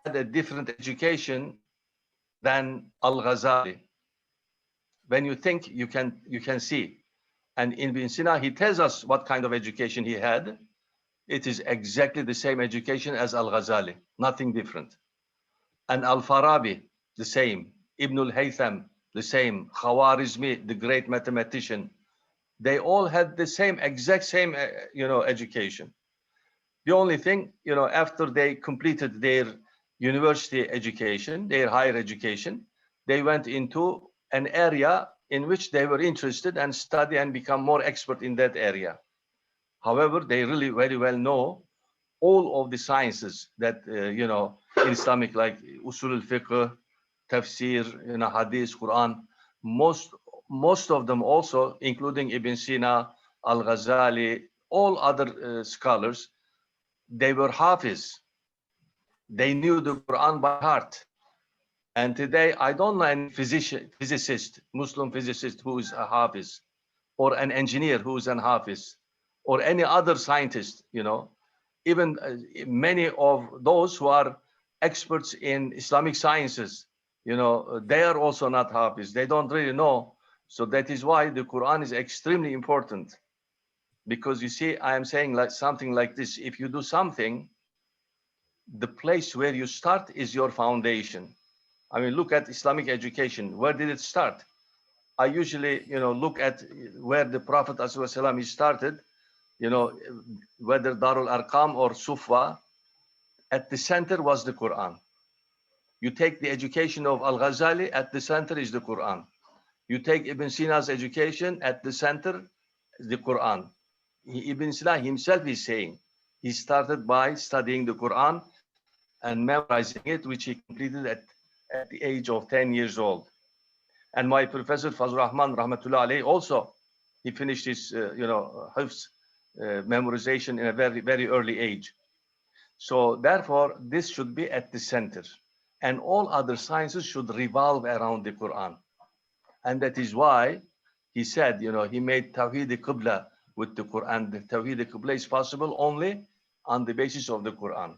had a different education than al-Ghazali? When you think, you can see. And in Ibn Sina, he tells us what kind of education he had. It is exactly the same education as al-Ghazali, nothing different. And al-Farabi, the same. Ibn al-Haytham, the same. Khawarizmi, the great mathematician. They all had the same, exact same, you know, education. The only thing, you know, after they completed their university education, their higher education, they went into an area in which they were interested and study and become more expert in that area. However, they really very well know all of the sciences that, you know, in Islamic, like usul al-fiqh, tafsir, you know, hadith, Quran, most of them also, including Ibn Sina, al-Ghazali, all other scholars, they were hafiz. They knew the Quran by heart. And today, I don't know any physicist, Muslim physicist who is a hafiz, or an engineer who is an hafiz, or any other scientist, you know. Even many of those who are experts in Islamic sciences, you know, they are also not hafiz. They don't really know So that is why the Quran is extremely important. Because you see, I am saying like something like this: if you do something, the place where you start is your foundation. I mean, look at Islamic education. Where did it start? I usually, look at where the Prophet ﷺ he started, whether Darul Arqam or Sufa. At the center was the Quran. You take the education of Al-Ghazali, at the center is the Quran. You take Ibn Sina's education, at the center is the Quran. Ibn Sina himself is saying he started by studying the Quran and memorizing it, which he completed at the age of 10 years old. And my professor Fazl Rahman Rahmatullah alayhi also, he finished his hifz memorization in a very, very early age. So therefore, this should be at the center, and all other sciences should revolve around the Quran. And that is why he said, he made Tawheed Qibla with the Quran. The Tawheed Qibla is possible only on the basis of the Quran.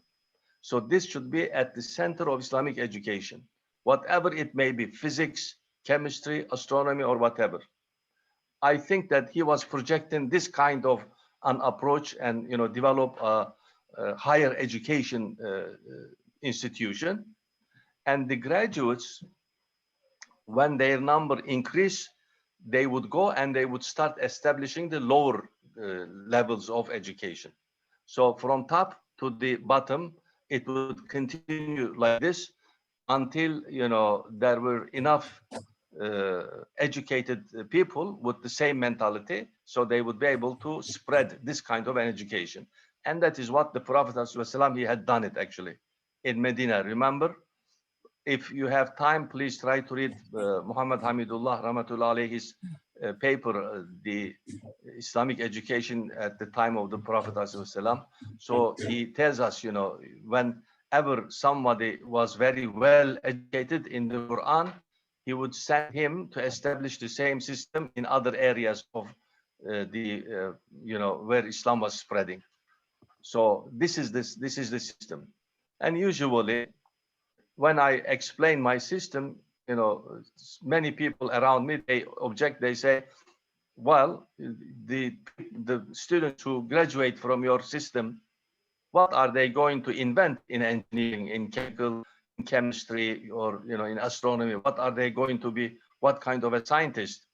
So this should be at the center of Islamic education, whatever it may be, physics, chemistry, astronomy, or whatever. I think that he was projecting this kind of an approach and develop a higher education institution, and the graduates, when their number increase, they would go and they would start establishing the lower levels of education. So from top to the bottom, it would continue like this until there were enough educated people with the same mentality, so they would be able to spread this kind of an education. And that is what the Prophet ﷺ, he had done it actually in Medina. Remember, if you have time, please try to read Muhammad Hamidullah Rahmatullah alayhi's paper, the Islamic education at the time of the Prophet ﷺ. So he tells us, whenever somebody was very well educated in the Quran, he would send him to establish the same system in other areas of where Islam was spreading. So this is the system. And usually, when I explain my system, many people around me, they object. They say, well, the students who graduate from your system, what are they going to invent in engineering, in chemical, in chemistry, or in astronomy? What are they going to be? What kind of a scientist?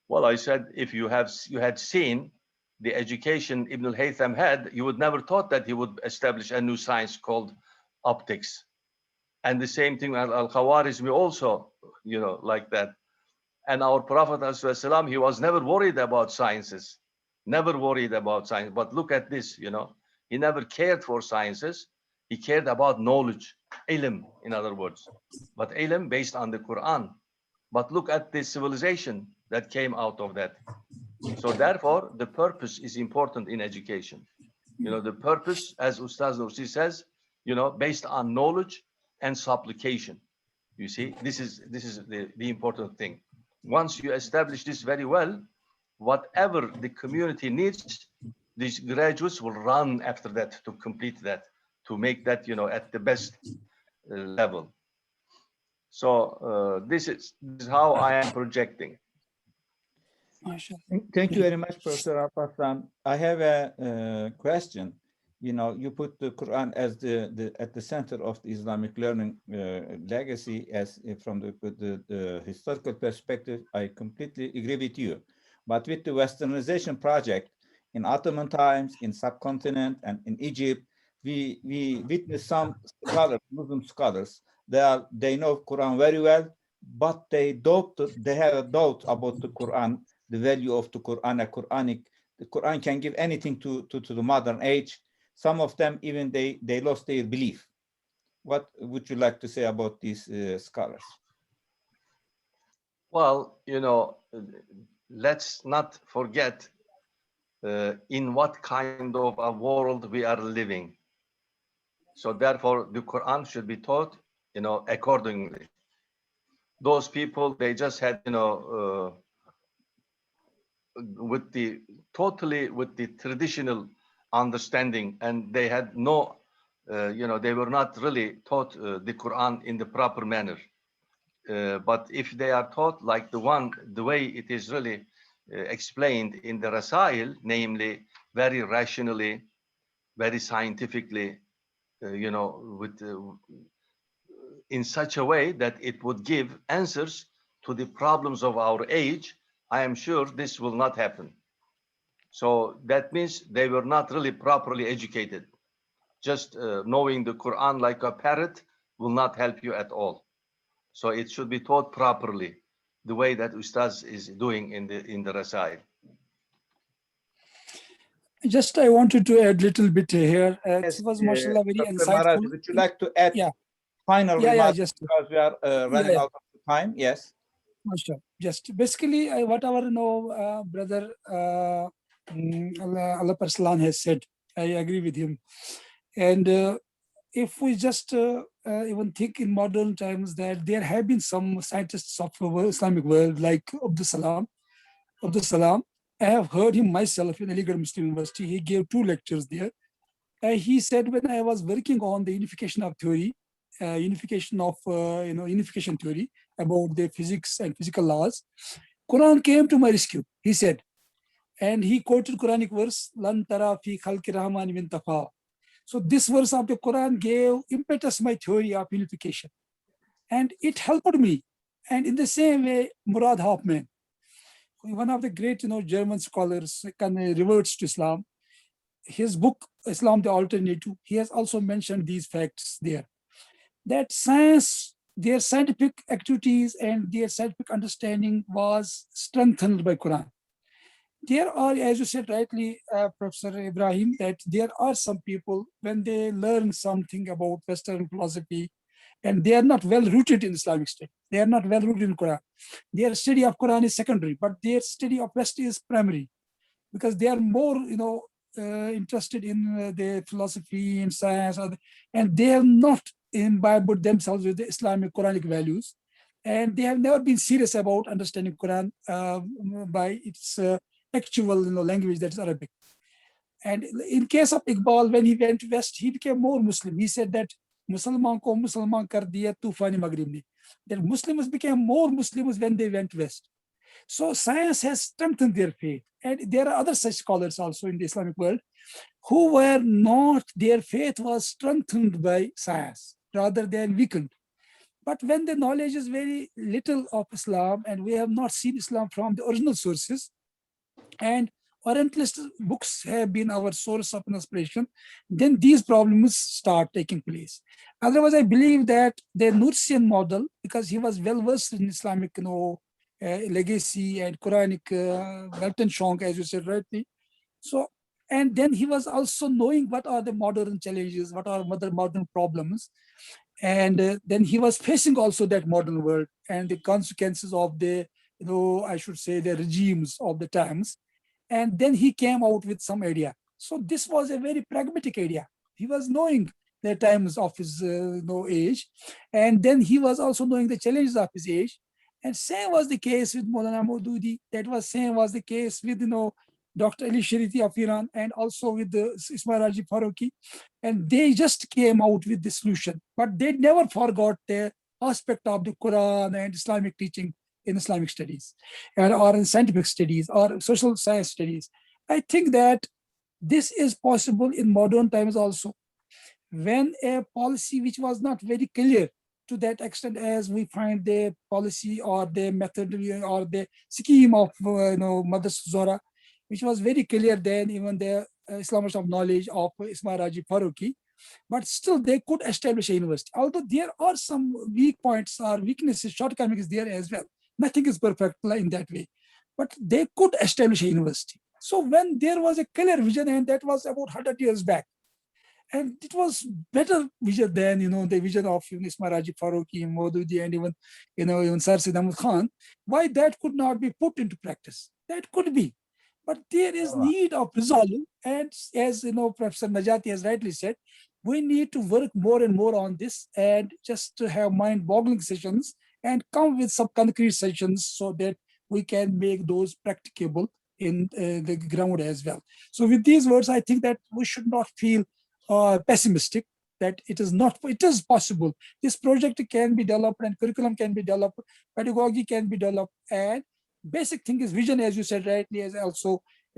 Well, I said, if you had seen the education Ibn al-Haytham had, you would never thought that he would establish a new science called optics. And the same thing, al-Khawarizmi also, like that. And our Prophet ﷺ, he was never worried about sciences, never worried about science. But look at this, he never cared for sciences. He cared about knowledge, ilm, in other words. But ilm based on the Quran. But look at the civilization that came out of that. So therefore, the purpose is important in education. The purpose, as Ustaz Nursi says, based on knowledge and supplication. You see, this is the important thing. Once you establish this very well, whatever the community needs, these graduates will run after that to complete that, to make that at the best level. So this is how I am projecting. Thank you very much, Professor Alparslan. I have a question. You put the Quran as at the center of the Islamic learning legacy, as from the historical perspective. I completely agree with you. But with the Westernization project in Ottoman times, in subcontinent, and in Egypt, we witness some scholars, Muslim scholars. They know Quran very well, but they have a doubt about the Quran, the value of the Quran. The Quran can give anything to the modern age. Some of them even they lost their belief. What would you like to say about these scholars? Well, let's not forget in what kind of a world we are living. So therefore, the Quran should be taught, accordingly. Those people, they just had, with the traditional understanding, and they had no, they were not really taught the Quran in the proper manner. But if they are taught like the way it is really explained in the Rasail, namely very rationally, very scientifically, in such a way that it would give answers to the problems of our age, I am sure this will not happen. So that means they were not really properly educated. Just knowing the Quran like a parrot will not help you at all. So it should be taught properly, the way that Ustaz is doing in the Rasail. Just I wanted to add a little bit here. Yes, It was, mashallah, very Dr. insightful. Marazi, would you like to add Yeah. final Yeah, remarks just because we are running out of time? Yes. Sure. Just basically, whatever brother Allah Parsalan has said, I agree with him. And if we just even think in modern times that there have been some scientists of the Islamic world like Abdul Salam. I have heard him myself in Aligarh Muslim University. He gave 2 lectures there. He said, when I was working on the unification of theory, unification theory about the physics and physical laws, Quran came to my rescue, he said. And he quoted Quranic verse, Lan tara fi khalqi rahman min tafa. So this verse of the Quran gave impetus my theory of unification. And it helped me. And in the same way, Murad Hoffman, one of the great German scholars, reverts to Islam. His book, Islam the Alternative, he has also mentioned these facts there. That science, their scientific activities and their scientific understanding was strengthened by Quran. There are, as you said rightly, Professor Ibrahim, that there are some people, when they learn something about Western philosophy, and they are not well rooted in Islamic study, they are not well rooted in Quran. Their study of Quran is secondary, but their study of West is primary, because they are more, interested in the philosophy and science, and they have not imbibed themselves with the Islamic Quranic values, and they have never been serious about understanding Quran by its actual language, that is Arabic. And in case of Iqbal, when he went west, he became more Muslim. He said that Musalman ko Musalman kar diya tufani Maghrib ne. That Muslims became more Muslims when they went west. So science has strengthened their faith. And there are other such scholars also in the Islamic world who were not, their faith was strengthened by science rather than weakened. But when the knowledge is very little of Islam, and we have not seen Islam from the original sources, and Orientalist books have been our source of inspiration, then these problems start taking place. Otherwise, I believe that the Nursian model, because he was well versed in Islamic legacy and Quranic Weltanschauung, as you said rightly. So, and then he was also knowing what are the modern challenges, what are modern problems. And then he was facing also that modern world and the consequences of the, I should say, the regimes of the times. And then he came out with some idea. So this was a very pragmatic idea. He was knowing the times of his age. And then he was also knowing the challenges of his age. And same was the case with Maulana Maududi. That was same was the case with, Dr. Ali Shariti of Iran, and also with the Ismail Raji Faruqi. And they just came out with the solution. But they never forgot the aspect of the Quran and Islamic teaching in Islamic studies, or in scientific studies, or social science studies. I think that this is possible in modern times also. When a policy which was not very clear to that extent as we find the policy or the method or the scheme of Madrasah Zahra, which was very clear then, even the Islamist of knowledge of Ismail Raji Faruqi, but still they could establish a university. Although there are some weak points or weaknesses, shortcomings there as well. Nothing is perfect in that way, but they could establish a university. So when there was a clear vision, and that was about 100 years back, and it was better vision than the vision of Ismail Raji Faruqi, Maududi, and even Sir Said Ahmad Khan. Why that could not be put into practice? That could be, but there is need of resolve. And as Professor Najati has rightly said, we need to work more and more on this, and just to have mind-boggling sessions and come with some concrete sessions so that we can make those practicable in the ground as well. So with these words, I think that we should not feel pessimistic, that it is possible. This project can be developed and curriculum can be developed, pedagogy can be developed, and basic thing is vision, as you said rightly, as also,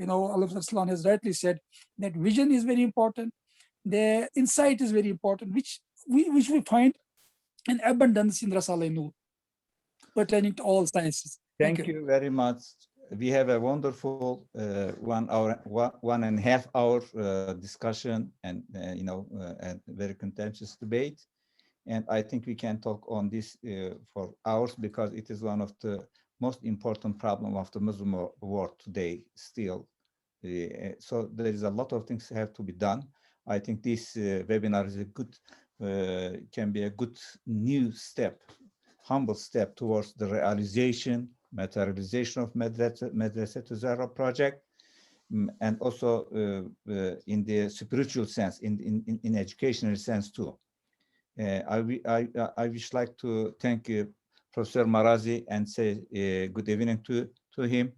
Allah has rightly said that vision is very important. The insight is very important, which we find in abundance in Rasala Nur, pertaining to all sciences. Thank you very much. We have a wonderful 1.5 hour discussion and and very contentious debate. And I think we can talk on this for hours, because it is one of the most important problem of the Muslim world today still. So there is a lot of things that have to be done. I think this webinar is a good, can be a good new step, humble step towards the realization, materialization of Madrasah Zahra project, and also in the spiritual sense, in educational sense too. I wish like to thank Professor Marazi and say good evening to him,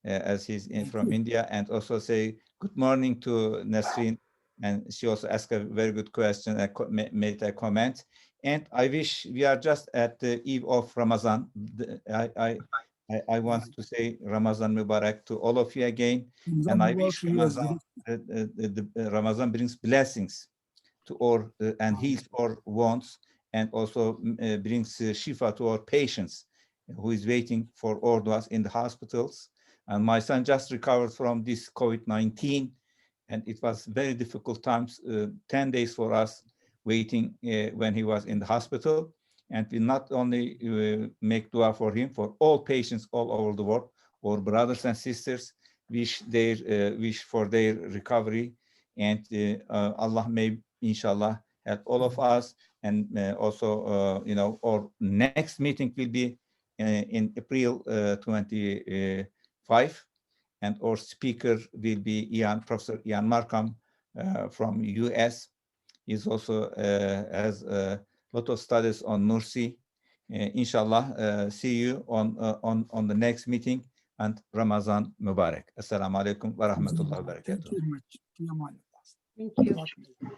as he's from India, and also say good morning to Nursian, and she also asked a very good question and made a comment. And I wish, we are just at the eve of Ramadan. I want to say Ramadan Mubarak to all of you again, and I wish Ramadan brings blessings to all and heals our wants, and also brings shifa to our patients who is waiting for orders in the hospitals. And my son just recovered from this COVID-19, and it was very difficult times, 10 days for us waiting when he was in the hospital. And we not only make dua for him, for all patients all over the world, our brothers and sisters, wish for their recovery, and Allah may, inshallah, help all of us. And also, our next meeting will be in April 25, and our speaker will be Professor Ian Markham from US. He's also has a lot of studies on Nursi. Inshallah, see you on the next meeting, and Ramadan Mubarak. Assalamu alaikum wa rahmatullahi wa barakatuh. Thank you very much. Thank you.